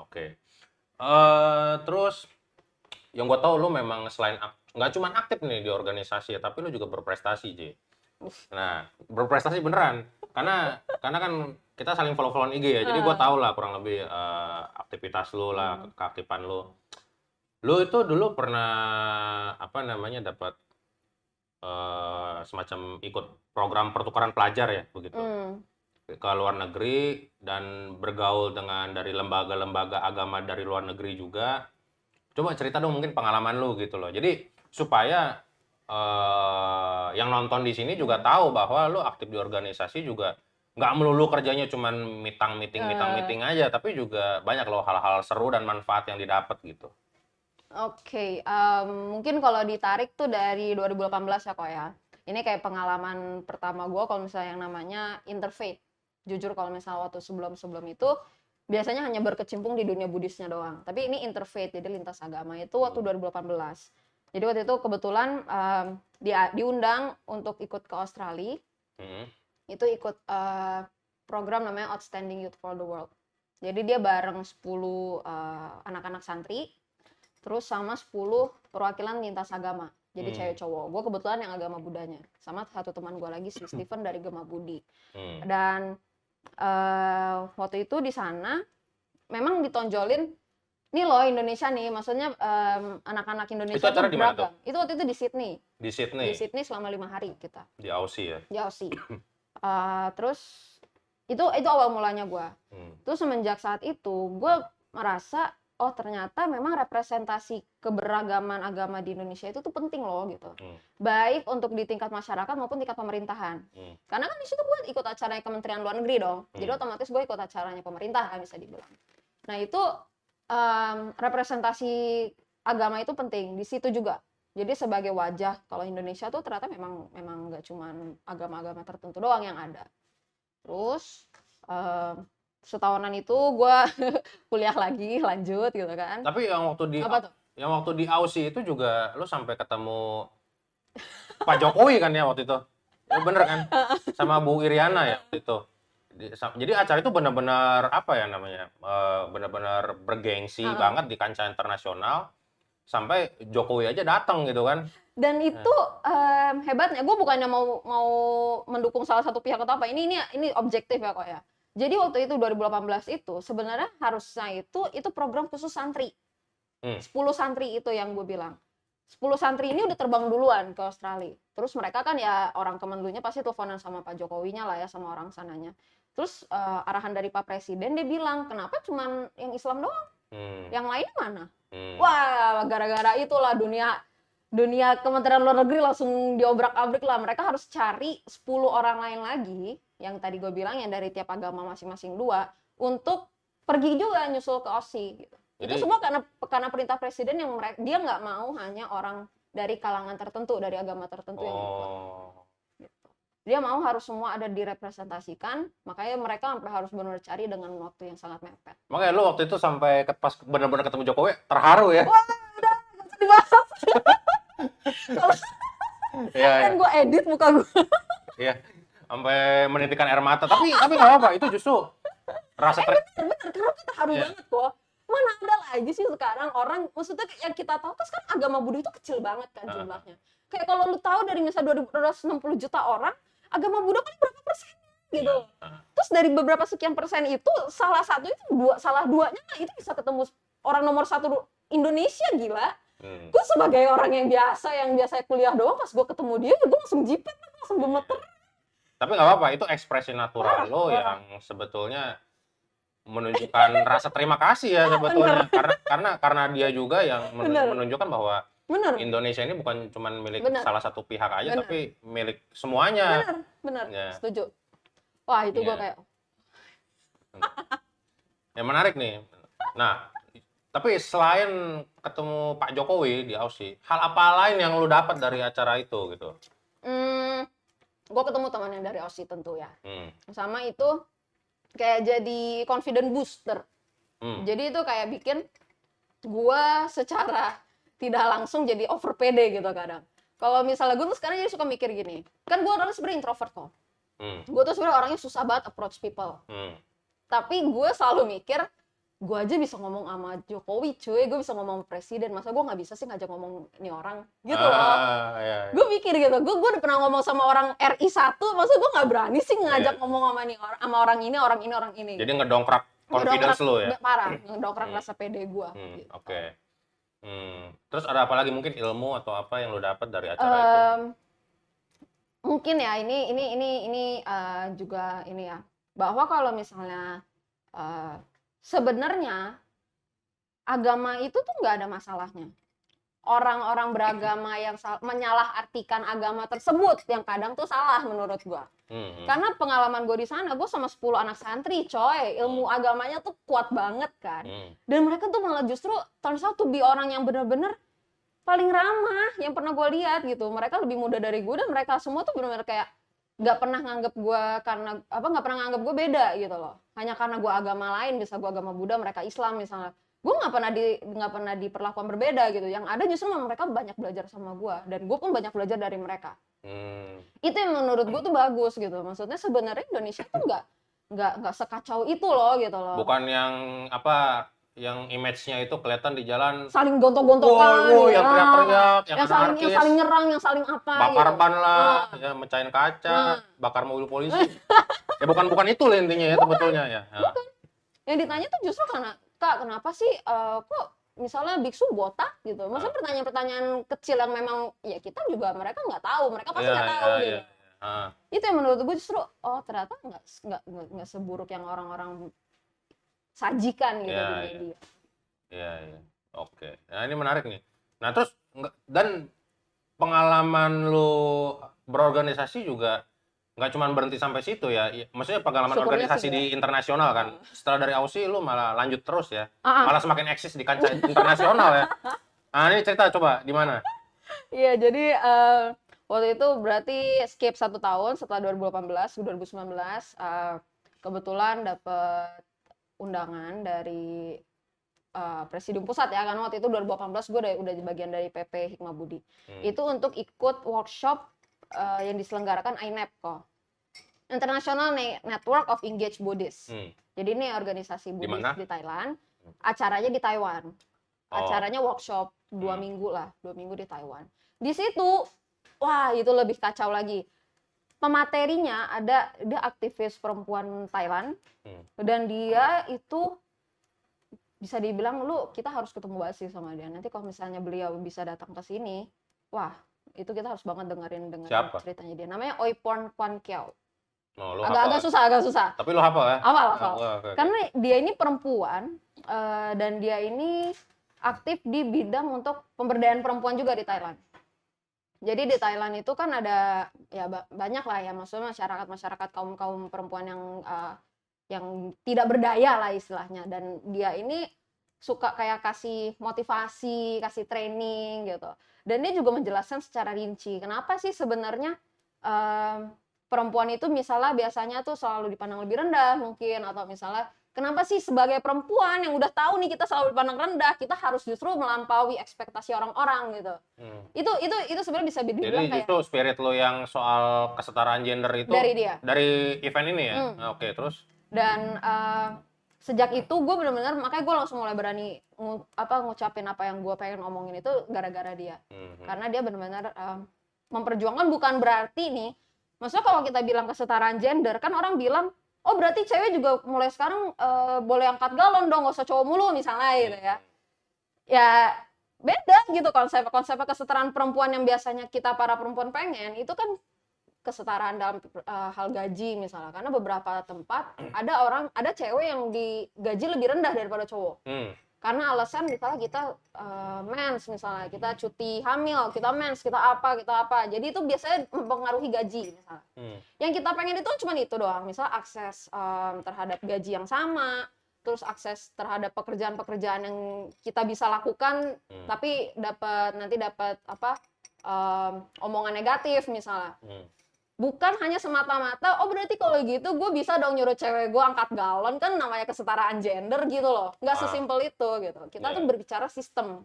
Oke. Terus yang gue tahu lu memang selain nggak cuma aktif nih di organisasi ya, tapi lu juga berprestasi, J. Nah, berprestasi beneran. Karena kan kita saling follow-followan IG ya. Jadi gue tahu lah kurang lebih aktivitas lu lah, keaktifan lu. Lu itu dulu pernah apa namanya dapat semacam ikut program pertukaran pelajar ya begitu. ke luar negeri dan bergaul dengan dari lembaga-lembaga agama dari luar negeri juga. Coba cerita dong mungkin pengalaman lu gitu loh. Jadi supaya yang nonton di sini juga tahu bahwa lu aktif di organisasi juga nggak melulu kerjanya cuman meeting aja, tapi juga banyak loh hal-hal seru dan manfaat yang didapat gitu. Oke, mungkin kalau ditarik tuh dari 2018 ya kok ya. Ini kayak pengalaman pertama gue kalau misalnya yang namanya interfaith. Jujur kalau misalnya waktu sebelum-sebelum itu biasanya hanya berkecimpung di dunia Buddhisnya doang. Tapi ini interfaith, jadi lintas agama itu waktu 2018. Jadi waktu itu kebetulan dia diundang untuk ikut ke Australia. Itu ikut program namanya Outstanding Youth for the World. Jadi dia bareng 10 anak-anak santri, terus sama 10 perwakilan lintas agama. Jadi cewek cowok. Gue kebetulan yang agama Budanya. Sama satu teman gue lagi, si Steven dari Gema Budi. Dan waktu itu di sana memang ditonjolin, nih loh Indonesia nih, maksudnya anak-anak Indonesia Itu acara di mana tuh? Itu waktu itu di Sydney. Di Sydney? Di Sydney selama 5 hari kita. Di Aussie ya? Di Aussie. Terus itu awal mulanya gue. Terus semenjak saat itu gue merasa oh ternyata memang representasi keberagaman agama di Indonesia itu tuh penting loh gitu. Baik untuk di tingkat masyarakat maupun tingkat pemerintahan. Karena kan di situ gue ikut acaranya Kementerian Luar Negeri dong. Jadi otomatis gue ikut acaranya pemerintah bisa dibilang. Nah itu representasi agama itu penting di situ juga. Jadi sebagai wajah kalau Indonesia tuh ternyata memang nggak cuma agama-agama tertentu doang yang ada. Terus setahunan itu gue kuliah lagi lanjut gitu kan. Tapi yang waktu di Aussie itu juga lo sampai ketemu Pak Jokowi kan ya waktu itu. Ya bener kan? Sama Bu Iriana ya waktu itu. Jadi acara itu benar-benar apa ya namanya? Benar-benar bergengsi banget di kancah internasional. Sampai Jokowi aja datang gitu kan. Dan itu hebatnya, gue bukannya mau mendukung salah satu pihak atau apa. Ini objektif ya kok ya. Jadi waktu itu 2018 itu sebenarnya harusnya itu program khusus santri. 10 santri itu yang gue bilang. 10 santri ini udah terbang duluan ke Australia. Terus mereka kan ya orang Kemenlunya pasti teleponan sama Pak Jokowinya lah ya, sama orang sananya. Terus arahan dari Pak Presiden dia bilang, kenapa cuman yang Islam doang? Yang lain mana? Wah, gara-gara itulah dunia Kementerian Luar Negeri langsung diobrak-abrik lah. Mereka harus cari 10 orang lain lagi, yang tadi gue bilang yang dari tiap agama masing-masing 2, untuk pergi juga nyusul ke Aussie. Gitu. Itu semua karena perintah presiden yang dia nggak mau hanya orang dari kalangan tertentu, dari agama tertentu yang ikut. Gitu. Dia mau harus semua ada direpresentasikan, makanya mereka sampai harus benar cari dengan waktu yang sangat mepet. Makanya lu waktu itu sampai pas benar-benar ketemu Jokowi terharu ya? Wah, udah nggak usah dibahas. Kan gue edit muka gue. Iya, sampai menitikan air mata. Tapi nggak apa-apa, itu justru rasa bener, karena kita haru banget kok. Mana ada lagi sih sekarang orang, maksudnya yang kita tahu kan sekarang agama Buddha itu kecil banget kan jumlahnya. Kayak kalau lu tahu dari misalnya 260 juta orang, agama Buddha kan berapa persen gitu. Terus dari beberapa sekian persen itu salah duanya itu bisa ketemu orang nomor 1 Indonesia, gila. Gue sebagai orang yang biasa kuliah doang, pas gue ketemu dia, gue langsung jipet, langsung gemeter. Tapi nggak apa-apa, itu ekspresi natural lo yang sebetulnya menunjukkan rasa terima kasih ya sebetulnya. Karena dia juga yang menunjukkan bahwa Indonesia ini bukan cuma milik salah satu pihak aja, tapi milik semuanya. Bener, ya. Setuju. Wah, itu gue kayak... Ya menarik nih. Nah, tapi selain ketemu Pak Jokowi di Aussie, hal apa lain yang lu dapat dari acara itu gitu? Gue ketemu teman yang dari Aussie tentu ya. Sama itu kayak jadi confident booster. Jadi itu kayak bikin gue secara tidak langsung jadi over pede gitu kadang. Kalau misalnya gue tuh sekarang jadi suka mikir gini, kan gue orangnya sebenarnya introvert kok. Gue tuh sebenarnya orangnya susah banget approach people. Tapi gue selalu mikir, gue aja bisa ngomong sama Jokowi cuy, gue bisa ngomong sama presiden, masa gue nggak bisa sih ngajak ngomong ini orang gitu loh. Iya. Gue mikir gitu, gue udah pernah ngomong sama orang RI 1, masa gue nggak berani sih ngajak ngomong sama orang ini. Jadi ngedongkrak confidence lo ya? Parah, ngedongkrak rasa pede gue. Gitu. Oke. Terus ada apa lagi, mungkin ilmu atau apa yang lo dapat dari acara itu? Mungkin ya ini juga ini ya. bahwa kalau misalnya sebenarnya agama itu tuh nggak ada masalahnya. Orang-orang beragama yang menyalahartikan agama tersebut yang kadang tuh salah menurut gua. Karena pengalaman gue di sana, gue sama 10 anak santri, coy. Ilmu agamanya tuh kuat banget kan. Dan mereka tuh malah justru turns out to be orang yang bener-bener paling ramah yang pernah gue lihat gitu. Mereka lebih muda dari gue dan mereka semua tuh bener-bener kayak nggak pernah nganggep gue karena apa nggak pernah nganggep gue beda gitu loh. Hanya karena gue agama lain, bisa gue agama Buddha, mereka Islam misalnya. Gue nggak pernah diperlakukan berbeda gitu. Yang ada justru mereka banyak belajar sama gue dan gue pun banyak belajar dari mereka. Itu yang menurut gue tuh bagus gitu. Maksudnya sebenarnya Indonesia tuh nggak sekacau itu loh gitu loh. Bukan yang apa yang image-nya itu kelihatan di jalan saling gontok-gontokan gitu. yang teriak-teriak, yang saling nyerang, yang saling apa bakar gitu. ban lah, ya mecahin kaca, bakar mobil polisi. Ya bukan itu lah intinya ya sebetulnya ya. Bukan. Yang ditanya tuh justru karena Kak, kenapa sih kok misalnya biksu botak gitu? Maksudnya pertanyaan-pertanyaan kecil yang memang ya kita juga mereka nggak tahu, mereka pasti nggak tahu gitu. Itu yang menurut gue justru ternyata nggak seburuk yang orang-orang sajikan gitu di media. Iya. Oke. Nah, ini menarik nih. Nah, terus dan pengalaman lu berorganisasi juga nggak cuma berhenti sampai situ ya. Maksudnya pengalaman Syukurnya organisasi sih, di internasional kan. Setelah dari Aussie lu malah lanjut terus ya. Ah. Malah semakin eksis di kancah internasional ya. Nah, ini cerita coba di mana? Iya, jadi waktu itu berarti skip 1 tahun setelah 2018, 2019 kebetulan dapet undangan dari Presidium Pusat ya, karena waktu itu 2018 gue udah bagian dari PP Hikmah Budi. Itu untuk ikut workshop yang diselenggarakan INEPCO, International Network of Engaged Buddhists. Jadi ini organisasi Buddhis di Thailand, acaranya di Taiwan. Acaranya workshop 2 minggu lah, 2 minggu di Taiwan. Di situ, wah itu lebih kacau lagi. Pematerinya dia aktivis perempuan Thailand, dan dia itu bisa dibilang kita harus ketemu Basi sama dia. Nanti kalau misalnya beliau bisa datang ke sini, wah itu kita harus banget dengerin ceritanya dia. Namanya Oiporn Kwan Kiau. Agak susah. Tapi lo hafal ya? Hafal. Karena dia ini perempuan dan dia ini aktif di bidang untuk pemberdayaan perempuan juga di Thailand. Jadi di Thailand itu kan ada ya banyak lah ya, maksudnya masyarakat kaum perempuan yang tidak berdaya lah istilahnya, dan dia ini suka kayak kasih motivasi, kasih training gitu. Dan dia juga menjelaskan secara rinci kenapa sih sebenarnya perempuan itu misalnya biasanya tuh selalu dipandang lebih rendah mungkin, atau misalnya kenapa sih sebagai perempuan yang udah tahu nih kita selalu dipandang rendah, kita harus justru melampaui ekspektasi orang-orang gitu. Itu sebenarnya bisa dibilang jadi justru spirit lo yang soal kesetaraan gender itu dari event ini ya. Oke, terus dan sejak itu gue benar-benar, makanya gue langsung mulai berani ngucapin apa yang gue pengen ngomongin itu gara-gara dia. Karena dia benar-benar memperjuangkan, bukan berarti nih, maksudnya kalau kita bilang kesetaraan gender kan orang bilang oh berarti cewek juga mulai sekarang boleh angkat galon dong, gak usah cowok mulu misalnya gitu ya. Ya beda gitu konsep kesetaraan perempuan yang biasanya kita para perempuan pengen, itu kan kesetaraan dalam hal gaji misalnya. Karena beberapa tempat ada cewek yang digaji lebih rendah daripada cowok. Karena alasan misalnya kita mens, misalnya kita cuti hamil, kita mens, kita apa. Jadi itu biasanya mempengaruhi gaji misalnya. Yang kita pengen itu cuma itu doang, misalnya akses terhadap gaji yang sama, terus akses terhadap pekerjaan-pekerjaan yang kita bisa lakukan, tapi dapat omongan negatif misalnya. Bukan hanya semata-mata, oh berarti kalau gitu gue bisa dong nyuruh cewek gue angkat galon, kan namanya kesetaraan gender gitu loh. Nggak sesimpel itu gitu. Kita tuh berbicara sistem.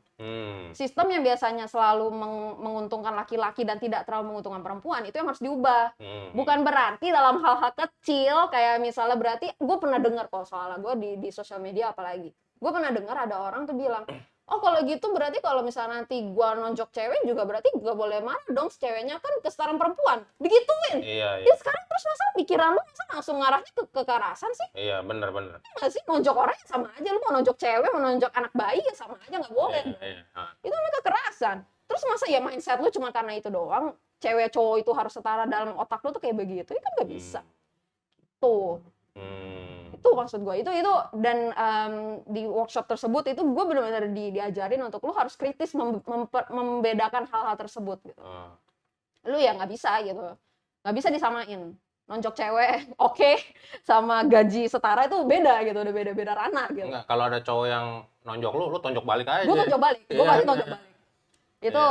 Sistem yang biasanya selalu menguntungkan laki-laki dan tidak terlalu menguntungkan perempuan, itu yang harus diubah. Bukan berarti dalam hal-hal kecil, kayak misalnya berarti, gue pernah dengar kok soalnya gue di sosial media apalagi. Gue pernah dengar ada orang tuh bilang, oh kalau gitu berarti kalau misalnya nanti gua nonjok cewek juga berarti gak boleh marah dong, ceweknya kan kesetaraan perempuan, digituin. Iya. Ya sekarang terus masa pikiran lu masa langsung ngarahnya ke kekerasan sih? Iya, bener. Nggak sih, nonjok orang ya sama aja, lu mau nonjok cewek, mau nonjok anak bayi ya sama aja, nggak boleh. Itu namanya kekerasan. Terus masa ya mindset lu cuma karena itu doang, cewek cowok itu harus setara dalam otak lu tuh kayak begitu, itu kan nggak bisa. Tuh. Itu maksud gue. Itu dan di workshop tersebut itu gue benar-benar diajarin untuk lu harus kritis membedakan hal-hal tersebut gitu. Lu ya nggak bisa gitu, nggak bisa disamain. Nonjok cewek oke, sama gaji setara itu beda gitu, udah beda-beda ranah gitu. Enggak, kalau ada cowok yang nonjok lu tonjok balik aja. Gue tonjok balik, gue pasti tonjok balik. Itu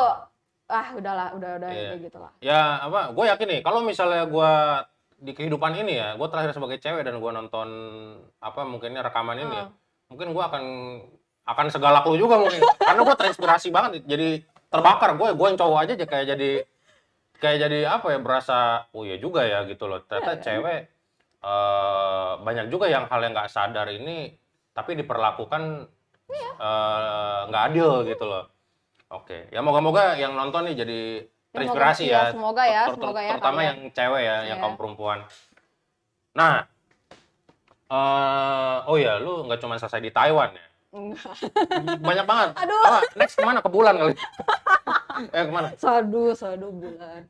udahlah, udah kayak gitu lah. Ya apa, gue yakin nih kalau misalnya gue di kehidupan ini ya, gue terakhir sebagai cewek dan gue nonton apa mungkinnya rekaman ini ya, mungkin gue akan segalak lu juga mungkin, karena gue terinspirasi banget, jadi terbakar gue yang cowok aja kayak jadi apa ya, berasa oh iya juga ya gitu loh, ternyata cewek banyak juga yang hal yang nggak sadar ini tapi diperlakukan nggak adil gitu loh. Oke, ya moga-moga yang nonton nih jadi terinspirasi ya. Semoga ya, semoga ya. Terutama yang cewek ya, yang kaum perempuan. Nah, oh ya, lu nggak cuma selesai di Taiwan ya? Enggak. Banyak banget. Aduh. Next kemana? Ke bulan kali? Kemana? Sadu bulan.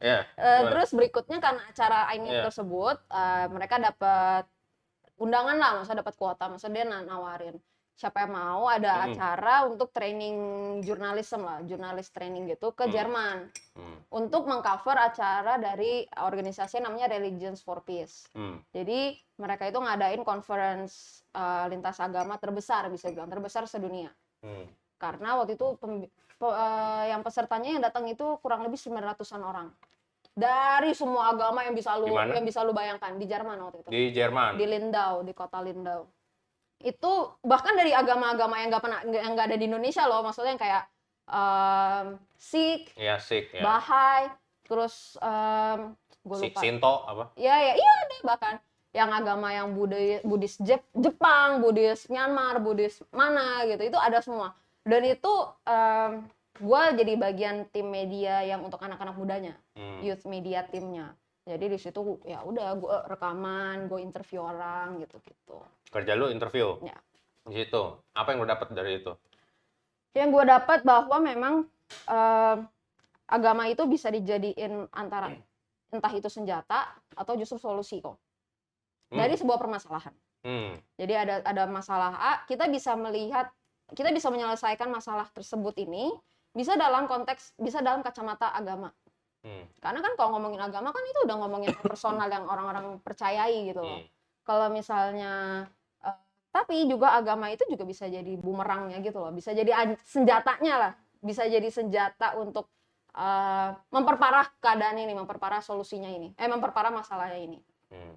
Terus berikutnya karena acara ini tersebut, mereka dapat undangan lah, maksudnya dapat kuota, maksudnya dia nawarin siapa yang mau ada acara untuk training jurnalisme lah, jurnalis training gitu ke Jerman untuk mengcover acara dari organisasi yang namanya Religions for Peace. Jadi mereka itu ngadain conference lintas agama terbesar, bisa bilang terbesar sedunia. Karena waktu itu yang pesertanya yang datang itu kurang lebih 900-an orang. Dari semua agama yang bisa lu bayangkan di Jerman waktu itu. Di Jerman. Di Lindau, di kota Lindau. Itu bahkan dari agama-agama yang nggak ada di Indonesia loh, maksudnya yang kayak Sikh, Bahai, terus gue lupa. Shinto apa? Iya ada bahkan yang agama yang Buddhis Jepang, Buddhis Myanmar, Buddhis mana gitu, itu ada semua. Dan itu gue jadi bagian tim media yang untuk anak-anak mudanya, youth media timnya. Jadi di situ ya udah gue rekaman, gue interview orang gitu. Kerja lu interview? Ya. Di situ. Apa yang lu dapat dari itu? Yang gue dapat bahwa memang agama itu bisa dijadiin antara entah itu senjata atau justru solusi kok. Dari sebuah permasalahan. Jadi ada masalah A, kita bisa menyelesaikan masalah tersebut ini bisa dalam kacamata agama. Karena kan kalau ngomongin agama kan itu udah ngomongin personal yang orang-orang percayai gitu loh. Kalau misalnya tapi juga agama itu juga bisa jadi bumerangnya gitu loh, bisa jadi senjatanya lah, bisa jadi senjata untuk memperparah keadaan ini, memperparah solusinya ini, memperparah masalahnya ini.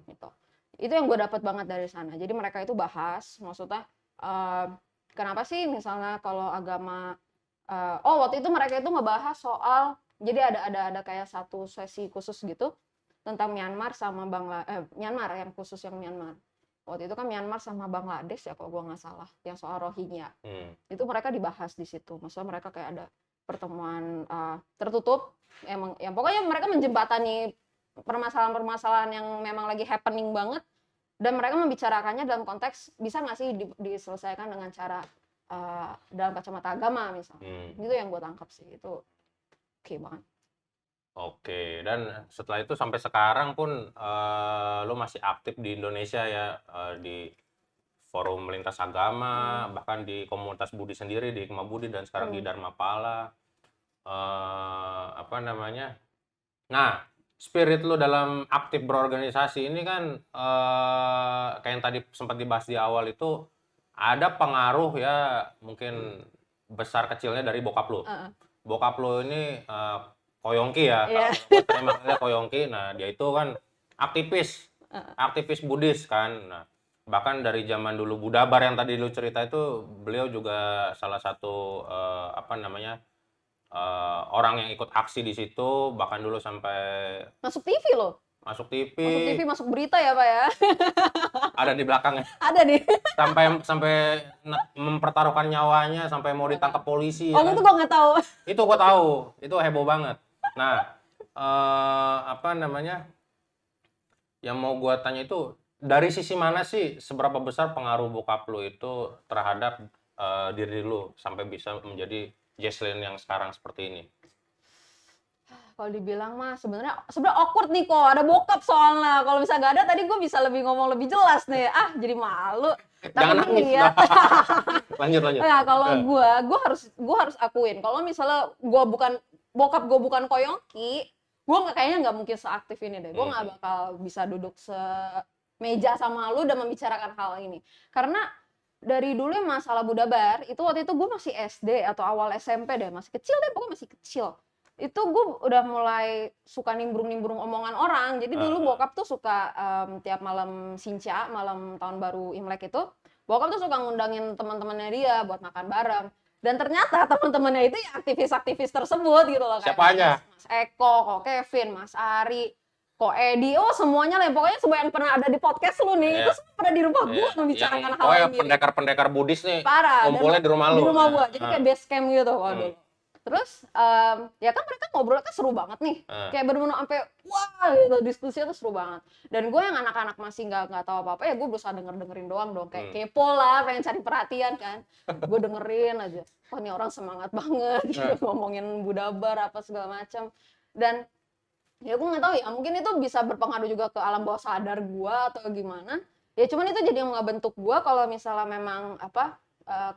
Gitu. Itu yang gue dapat banget dari sana. Jadi mereka itu bahas, maksudnya kenapa sih misalnya kalau agama waktu itu mereka itu ngebahas soal, jadi ada kayak satu sesi khusus gitu tentang Myanmar sama Myanmar yang khusus yang Myanmar. Waktu itu kan Myanmar sama Bangladesh ya kalau gue nggak salah, yang soal Rohingya. Itu mereka dibahas di situ. Maksudnya mereka kayak ada pertemuan tertutup. Yang pokoknya mereka menjembatani permasalahan-permasalahan yang memang lagi happening banget. Dan mereka membicarakannya dalam konteks bisa nggak sih diselesaikan dengan cara dalam kacamata agama misalnya. Itu yang gue tangkap sih, itu oke banget. Oke, dan setelah itu sampai sekarang pun lo masih aktif di Indonesia ya, di forum lintas agama, bahkan di komunitas Budi sendiri, di Hikmah Budi, dan sekarang di Dharmapala. Apa namanya? Nah, spirit lo dalam aktif berorganisasi ini kan kayak yang tadi sempat dibahas di awal itu, ada pengaruh ya mungkin besar kecilnya dari bokap lo. Bokap lo ini Koyongki ya, gue terima kasih Koyongki. Nah, dia itu kan aktivis Buddhis kan. Nah, bahkan dari zaman dulu Budabar yang tadi lu cerita itu, beliau juga salah satu orang yang ikut aksi di situ, bahkan dulu sampai masuk TV loh. Masuk TV, masuk berita ya Pak ya. Ada di belakangnya. Ada nih. Sampai mempertaruhkan nyawanya, sampai mau ditangkap polisi. Oh, ya, itu gua nggak tahu. Itu gua tahu, itu heboh banget. Nah, yang mau gua tanya itu, dari sisi mana sih seberapa besar pengaruh bokap lu itu terhadap diri lu sampai bisa menjadi Jesslyn yang sekarang seperti ini? kalau dibilang mah sebenarnya awkward nih kok, ada bokap soalnya. Kalau bisa nggak ada tadi gue bisa lebih ngomong lebih jelas nih. Jadi malu. Jangan Tapi nangis. lihat. Lanjut. Nah, kalau gue harus akuin. Kalau misalnya bokap gue bukan Koyongki, gue kayaknya nggak mungkin seaktif ini deh. Gue nggak bakal bisa duduk semeja sama lu dan membicarakan hal ini. Karena dari dulu yang masalah Budabar, itu waktu itu gue masih SD atau awal SMP deh, masih kecil deh, pokoknya masih kecil. Itu gue udah mulai suka nimbrung-nimbrung omongan orang. Jadi dulu bokap tuh suka tiap malam Sinca, malam tahun baru Imlek itu, bokap tuh suka ngundangin teman-temannya dia buat makan bareng. Dan ternyata teman-temannya itu ya aktivis-aktivis tersebut gitu loh. Siapa aja? Mas Eko, Kok Kevin, Mas Ari, Kok Edi, semuanya lah. Pokoknya semua yang pernah ada di podcast lu nih, itu semua pernah di rumah gue membicarakan hal ini. Pendekar-pendekar Buddhis nih, parah. ngumpulnya di rumah lu. Di rumah gue, jadi kayak base camp gitu waduh. Terus ya kan mereka ngobrol kan seru banget nih, kayak bener-bener sampai wah gitu, diskusinya tuh seru banget. Dan gue yang anak-anak masih nggak tahu apa-apa ya, gue berusaha dengerin doang dong, kayak kepo lah, pengen cari perhatian kan. Gue dengerin aja, wah ini orang semangat banget gitu, ngomongin Budabar apa segala macam. Dan ya gue nggak tahu ya, mungkin itu bisa berpengaruh juga ke alam bawah sadar gue atau gimana. Ya cuman itu jadi yang ngebentuk gue kalau misalnya memang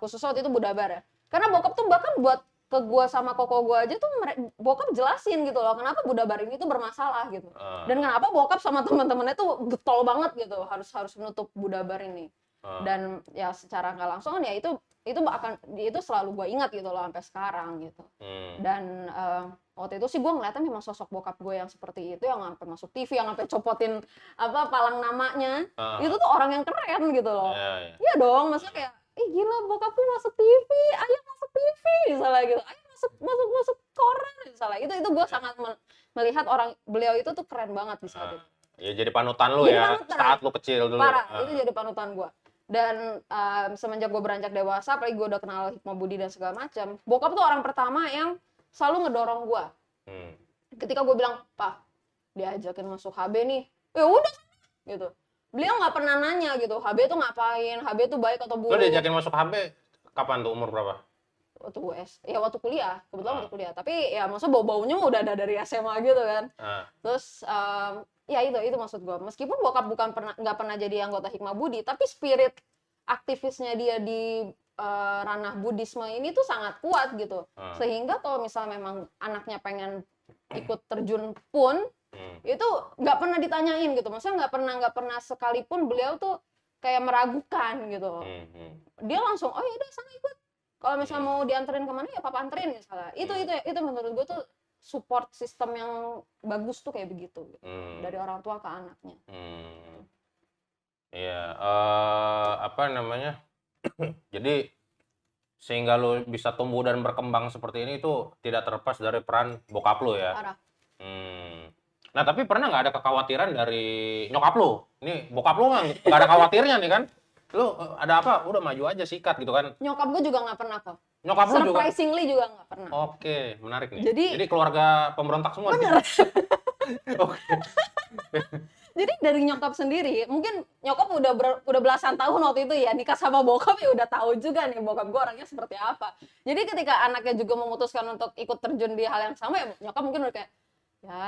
khususnya waktu itu Budabar ya. Karena bokap tuh bahkan buat ke gua sama koko gua aja tuh bokap jelasin gitu loh kenapa Budabar ini tuh bermasalah gitu. Dan kenapa bokap sama teman-temannya tuh getol banget gitu harus menutup Budabar ini. Dan ya secara nggak langsung kan ya itu selalu gua ingat gitu loh sampai sekarang gitu. Dan waktu itu sih gua ngeliatnya memang sosok bokap gue yang seperti itu, yang sampai masuk TV, yang sampai copotin palang namanya. Itu tuh orang yang keren gitu loh. Iya dong, maksudnya kayak gila bokapku masuk TV, ayah masuk TV misalnya gitu, ayah masuk koran misalnya. Itu gue sangat melihat beliau itu tuh keren banget di saat itu. Ya jadi panutan lu ya saat lu kecil dulu. Parah, itu jadi panutan gue. Dan semenjak gue beranjak dewasa, apalagi gue udah kenal hikmah budi dan segala macam, bokap tuh orang pertama yang selalu ngedorong gue. Ketika gue bilang, "Pak, diajakin masuk HB nih," ya udah gitu. Beliau nggak pernah nanya gitu, HB tuh ngapain, HB tuh baik atau buruk. Lo diajakin masuk HB kapan tuh, umur berapa? Waktu kuliah, kebetulan waktu kuliah. Tapi ya maksudnya bau-baunya udah ada dari SMA gitu kan. Terus ya itu maksud gue. Meskipun bokap nggak pernah jadi anggota Hikmah Budi, tapi spirit aktivisnya dia di ranah Budisme ini tuh sangat kuat gitu. Sehingga kalau misalnya memang anaknya pengen ikut terjun pun, itu nggak pernah ditanyain gitu, maksudnya nggak pernah sekalipun beliau tuh kayak meragukan gitu. Dia langsung ya udah sana ikut, kalau misalnya mau dianterin kemana ya papa anterin misalnya. Itu menurut gue tuh support sistem yang bagus tuh kayak begitu gitu. Dari orang tua ke anaknya. Iya, apa namanya, jadi sehingga lu bisa tumbuh dan berkembang seperti ini itu tidak terlepas dari peran bokap lu ya. Parah. Nah tapi pernah nggak ada kekhawatiran dari nyokap lu? Ini bokap lu nggak ada khawatirnya nih kan? Lu ada apa? Udah maju aja sikat gitu kan? Nyokap gue juga nggak pernah kok. Nyokap lu juga? Surprisingly juga nggak pernah. Oke, menarik nih. Jadi keluarga pemberontak semua. Bener. Oke. Jadi dari nyokap sendiri, mungkin nyokap udah belasan tahun waktu itu ya nikah sama bokap, ya udah tahu juga nih bokap gue orangnya seperti apa. Jadi ketika anaknya juga memutuskan untuk ikut terjun di hal yang sama, ya nyokap mungkin udah kayak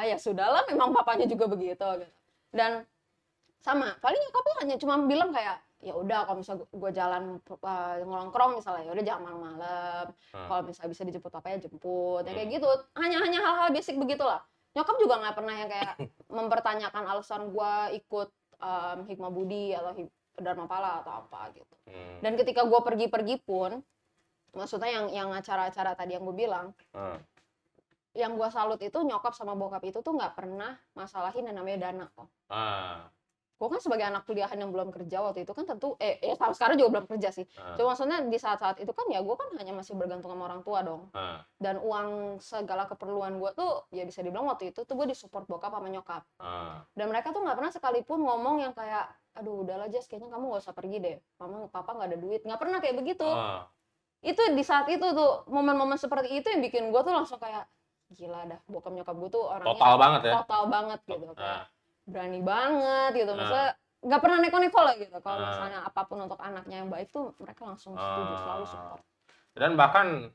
ya sudahlah, memang papanya juga begitu gitu. Dan sama, paling nyokap tuh hanya cuma bilang kayak ya udah kalau misalnya gue jalan ngelongkrong misalnya, ya udah jangan malam-malam. Kalau misalnya bisa dijemput apa ya jemput, ya kayak gitu. Hanya hal-hal basic begitulah. Nyokap juga nggak pernah yang kayak mempertanyakan alasan gue ikut Hikmah Budi atau Dharma Pala atau apa gitu. Dan ketika gue pergi-pergi pun, maksudnya yang acara-acara tadi yang gue bilang, yang gue salut itu nyokap sama bokap itu tuh nggak pernah masalahin yang namanya dana kok. Gue kan sebagai anak kuliahan yang belum kerja waktu itu kan tentu sekarang juga belum kerja sih. Cuma maksudnya di saat-saat itu kan ya gue kan hanya masih bergantung sama orang tua dong. Dan uang segala keperluan gue tuh ya bisa dibilang waktu itu tuh gue disupport bokap sama nyokap. Dan mereka tuh nggak pernah sekalipun ngomong yang kayak aduh udahlah Jess, kayaknya kamu nggak usah pergi deh, papa nggak ada duit. Nggak pernah kayak begitu. Itu di saat itu tuh momen-momen seperti itu yang bikin gue tuh langsung kayak gila dah, bokap nyokap gue tuh orangnya total banget ya. Total banget gitu. Berani banget gitu, maksudnya nggak pernah neko-neko lah gitu. Kalau misalnya apapun untuk anaknya yang baik tuh mereka langsung setuju, selalu support. Dan bahkan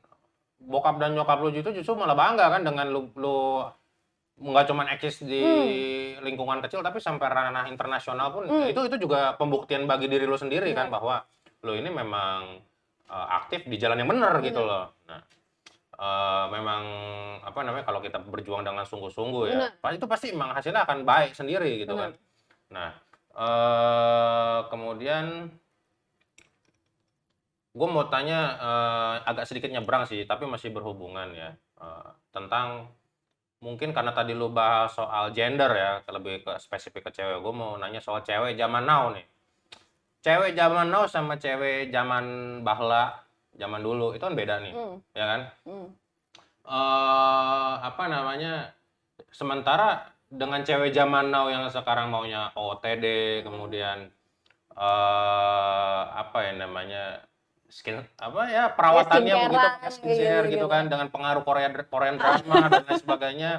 bokap dan nyokap lu itu justru malah bangga kan dengan lu nggak cuma eksis di lingkungan kecil tapi sampai ranah internasional pun itu juga pembuktian bagi diri lo sendiri kan bahwa lo ini memang aktif di jalan yang benar gitu loh. Nah, memang apa namanya kalau kita berjuang dengan sungguh-sungguh ya, itu pasti memang hasilnya akan baik sendiri gitu kan. Nah, kemudian gue mau tanya agak sedikit nyebrang sih, tapi masih berhubungan ya tentang mungkin karena tadi lu bahas soal gender ya, lebih ke spesifik ke cewek. Gue mau nanya soal cewek zaman now nih. Cewek zaman now sama cewek zaman bahla, zaman dulu itu kan beda nih, ya kan? Apa namanya? Sementara dengan cewek zaman now yang sekarang maunya OOTD, kemudian apa ya namanya skin apa ya perawatannya begitu skincare gitu kan dengan pengaruh Korean drama dan lain sebagainya.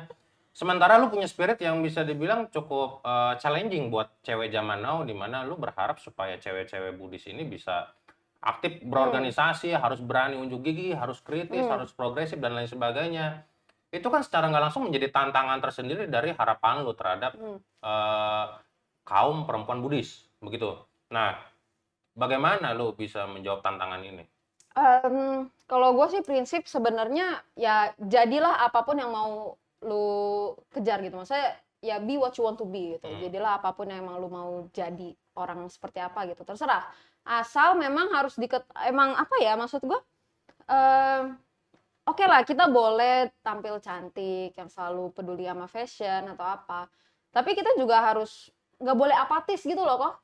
Sementara lu punya spirit yang bisa dibilang cukup challenging buat cewek zaman now, di mana lu berharap supaya cewek-cewek Buddhis ini bisa aktif berorganisasi, harus berani unjuk gigi, harus kritis, harus progresif dan lain sebagainya. Itu kan secara nggak langsung menjadi tantangan tersendiri dari harapan lu terhadap kaum perempuan Buddhis, begitu. Nah, bagaimana lu bisa menjawab tantangan ini? Kalau gue sih prinsip sebenarnya ya jadilah apapun yang mau lu kejar gitu. Maksudnya ya be what you want to be gitu. Jadilah apapun yang emang lu mau jadi orang seperti apa gitu. Terserah. Asal memang harus emang apa ya maksud gue? Oke lah kita boleh tampil cantik, yang selalu peduli sama fashion atau apa. Tapi kita juga harus nggak boleh apatis gitu loh kok.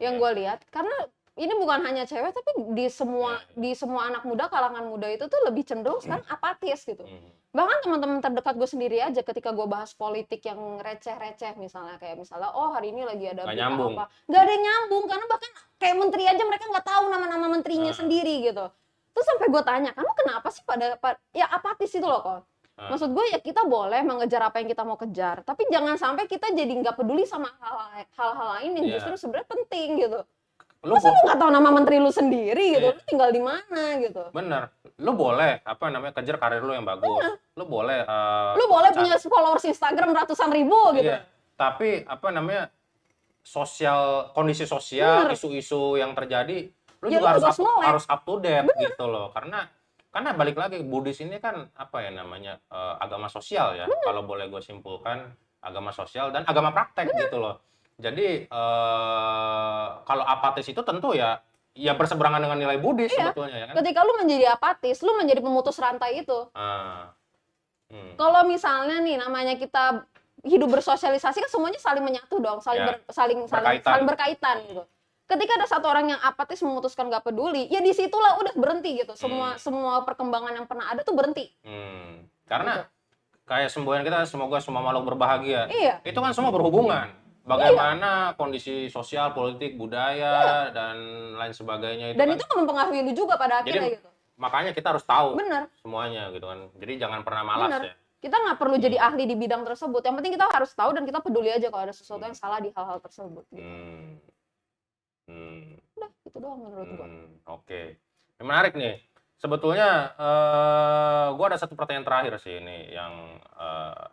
Yang gue lihat karena ini bukan hanya cewek tapi di semua anak muda kalangan muda itu tuh lebih cenderung sekarang apatis gitu. Bahkan teman-teman terdekat gue sendiri aja ketika gue bahas politik yang receh-receh misalnya kayak misalnya oh hari ini lagi ada berita apa nggak ada yang nyambung karena bahkan kayak menteri aja mereka nggak tahu nama-nama menterinya sendiri gitu. Terus sampai gue tanya kamu kenapa sih pada ya apatis itu loh kok. Maksud gue ya kita boleh mengejar apa yang kita mau kejar tapi jangan sampai kita jadi nggak peduli sama hal-hal lain yang justru sebenarnya penting gitu. Masa lu nggak tahu nama menteri lu sendiri gitu, lu tinggal di mana gitu. Bener, lu boleh apa namanya kejar karir lu yang bagus. Lu boleh punya followers Instagram ratusan ribu gitu. Tapi apa namanya kondisi sosial, isu-isu yang terjadi, lu juga harus up to date gitu loh. Karena balik lagi Buddhis ini kan apa ya namanya agama sosial ya. Kalau boleh gue simpulkan agama sosial dan agama praktek gitu loh. Jadi kalau apatis itu tentu ya berseberangan dengan nilai Buddhis sebetulnya ya kan. Ketika lu menjadi apatis, lu menjadi pemutus rantai itu. Kalau misalnya nih namanya kita hidup bersosialisasi kan semuanya saling menyatu dong, saling berkaitan gitu. Ketika ada satu orang yang apatis memutuskan gak peduli, ya disitulah udah berhenti gitu. Semua perkembangan yang pernah ada tuh berhenti. Karena kayak semboyan kita semoga semua makhluk berbahagia. Itu kan semua berhubungan. Bagaimana kondisi sosial, politik, budaya, dan lain sebagainya itu. Dan itu mempengaruhi lu juga pada akhirnya gitu. Makanya kita harus tahu semuanya gitu kan. Jadi jangan pernah malas ya. Kita nggak perlu jadi ahli di bidang tersebut. Yang penting kita harus tahu dan kita peduli aja kalau ada sesuatu yang salah di hal-hal tersebut. Gitu. Udah, itu doang menurut gua. Oke. Ini menarik nih. Sebetulnya gua ada satu pertanyaan terakhir sih ini yang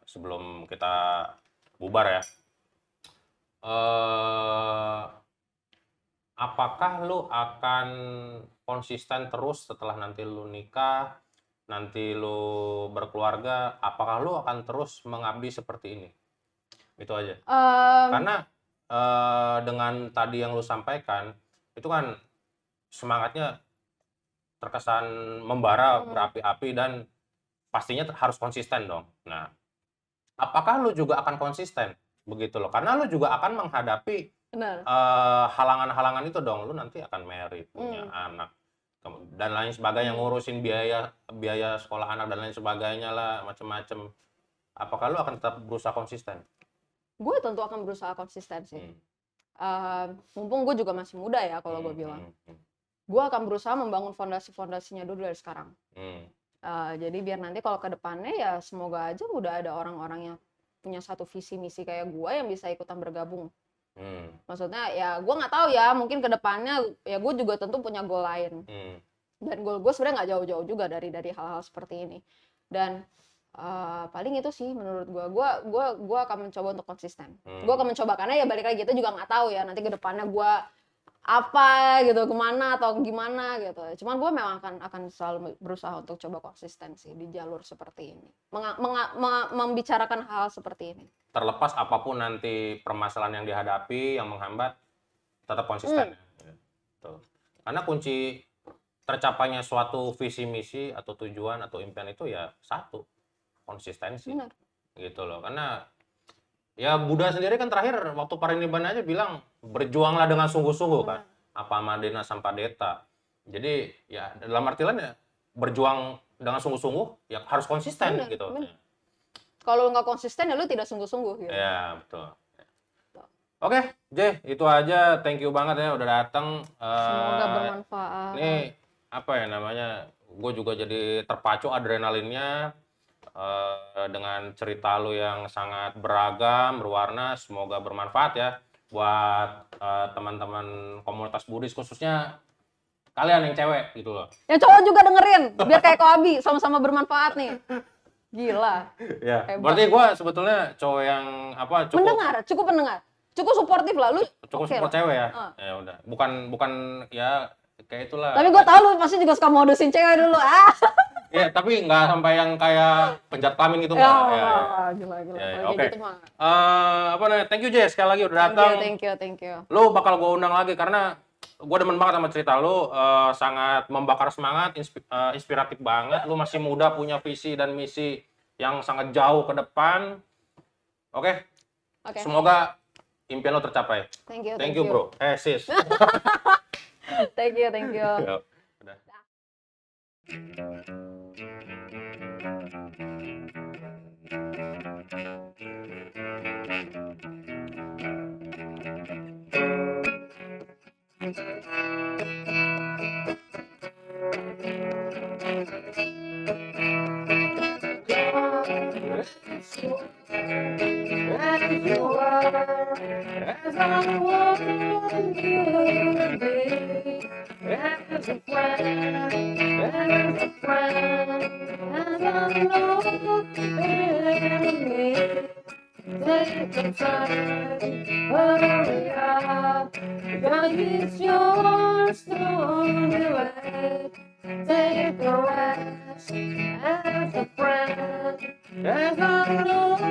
sebelum kita bubar ya. Apakah lu akan konsisten terus setelah nanti lu nikah, nanti lu berkeluarga, apakah lu akan terus mengabdi seperti ini? Itu aja. Karena dengan tadi yang lu sampaikan, itu kan semangatnya terkesan membara, berapi-api, dan pastinya harus konsisten dong. Nah, apakah lu juga akan konsisten? Begitu loh, karena lu juga akan menghadapi halangan-halangan itu dong. Lu nanti akan married, punya anak dan lain sebagainya, ngurusin biaya sekolah anak dan lain sebagainya lah, macem-macem. Apakah lu akan tetap berusaha konsisten? Gue tentu akan berusaha konsisten sih. Mumpung gue juga masih muda ya kalau gue bilang. Gue akan berusaha membangun fondasi-fondasinya dulu dari sekarang. Jadi biar nanti kalau ke depannya ya semoga aja udah ada orang-orang yang punya satu visi misi kayak gue yang bisa ikutan bergabung. Maksudnya ya gue nggak tahu ya, mungkin ke depannya ya gue juga tentu punya goal lain. Dan goal gue sebenarnya nggak jauh-jauh juga dari hal-hal seperti ini. Dan Paling itu sih menurut gue akan mencoba untuk konsisten. Gue akan mencoba karena ya balik lagi kita juga nggak tahu ya nanti ke depannya gue apa gitu, kemana atau gimana gitu. Cuman gue memang akan selalu berusaha untuk coba konsisten sih di jalur seperti ini, membicarakan hal seperti ini. Terlepas apapun nanti permasalahan yang dihadapi yang menghambat, tetap konsisten. Tuh. Karena kunci tercapainya suatu visi misi atau tujuan atau impian itu ya satu, konsistensi. Benar. Gitu loh. Karena ya Buddha sendiri kan terakhir waktu parinibbana aja bilang berjuanglah dengan sungguh-sungguh kan. Apa madena sampadeta. Jadi ya dalam artian ya berjuang dengan sungguh-sungguh ya harus konsisten Benar, gitu. benar. Kalau nggak konsisten ya lu tidak sungguh-sungguh gitu. Ya, betul. Oke, J, itu aja. Thank you banget ya udah datang. Semoga bermanfaat. Ini apa ya namanya? Gue juga jadi terpacu adrenalinnya dengan cerita lu yang sangat beragam, berwarna. Semoga bermanfaat ya buat teman-teman komunitas Buddhis, khususnya kalian yang cewek gitu loh. Yang cowok juga dengerin, biar kayak Koabi, sama-sama bermanfaat nih. Gila. Ya, Hebat. berarti gue sebetulnya cowok yang apa? Cukup pendengar. Cukup suportif lah lu. Cukup oke support lah. cewek ya. Ya udah. Bukan ya kayak itulah. Tapi gue tau lu pasti juga suka modusin cewek dulu. Ya, tapi nggak sampai yang kayak penjahat kelamin gitu Ya, nggak. Ya. gila. Ya, Kalau oke. kayak gitu mah. Apa namanya? Thank you Jess sekali lagi udah datang. Thank you. Lu bakal gue undang lagi karena gue demen banget sama cerita lu, sangat membakar semangat, inspiratif banget. Lu masih muda, punya visi dan misi yang sangat jauh ke depan. Oke. Semoga impian lo tercapai. Thank you, bro. Sis. Thank you. Ya, udah. It's yours to anyway. Take a rest as a friend, as a long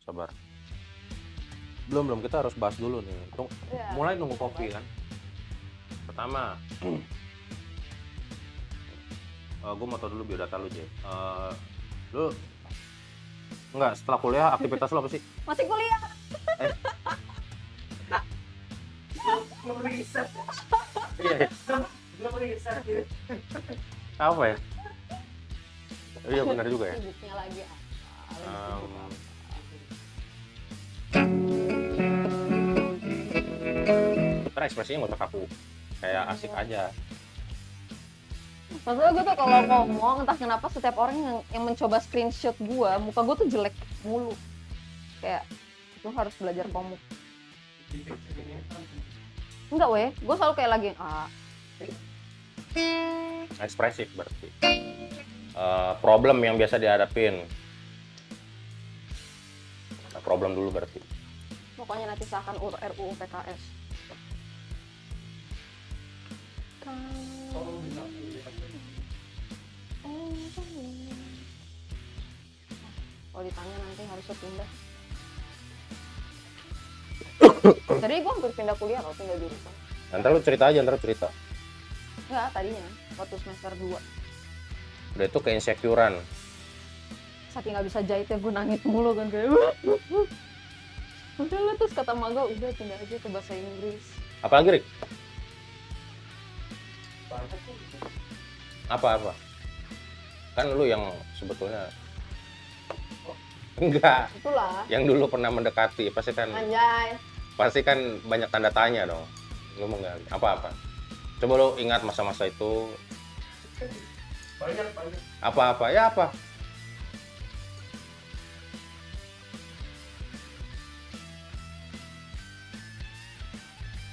Sabar. Belum kita harus bahas dulu nih. Mulai nunggu kopi kan. Pertama, gue mau tau dulu biodata lu, Jay. Lu enggak, setelah kuliah aktivitas lu apa sih? Masih kuliah. Belum riset. Iya. Belum riset. Apa ya? Iya benar juga ya. Sibuknya lagi apa? Ntar ekspresinya nggak usah kaku, kayak asik aja. Maksudnya gue tuh kalau ngomong entah kenapa setiap orang yang mencoba screenshot gue, muka gue tuh jelek mulu. Kayak lu harus belajar komuk. Enggak weh, gue selalu kayak lagi Ekspresif berarti. Problem yang biasa dihadapin. Problem dulu berarti. Pokoknya nanti sahkan RUU PKS. Kalau ditanya nanti harusnya pindah. Jadi gue hampir pindah kuliah loh, pindah jurusan. Ntar lu cerita aja, Enggak, tadinya waktu semester 2. Udah itu keinsecurean. Saking nggak bisa jahit ya gue nangis mulu kan kayak udah lah, terus kata Maga udah pindah aja ke bahasa Inggris. Apalagi Rik? Apa? Kan lu yang sebetulnya enggak. Itulah. Yang dulu pernah mendekati pasti kan Anjay. banyak tanda tanya dong. Lu menggali apa-apa? Coba lu ingat masa-masa itu. Banyak. Apa-apa? Ya apa?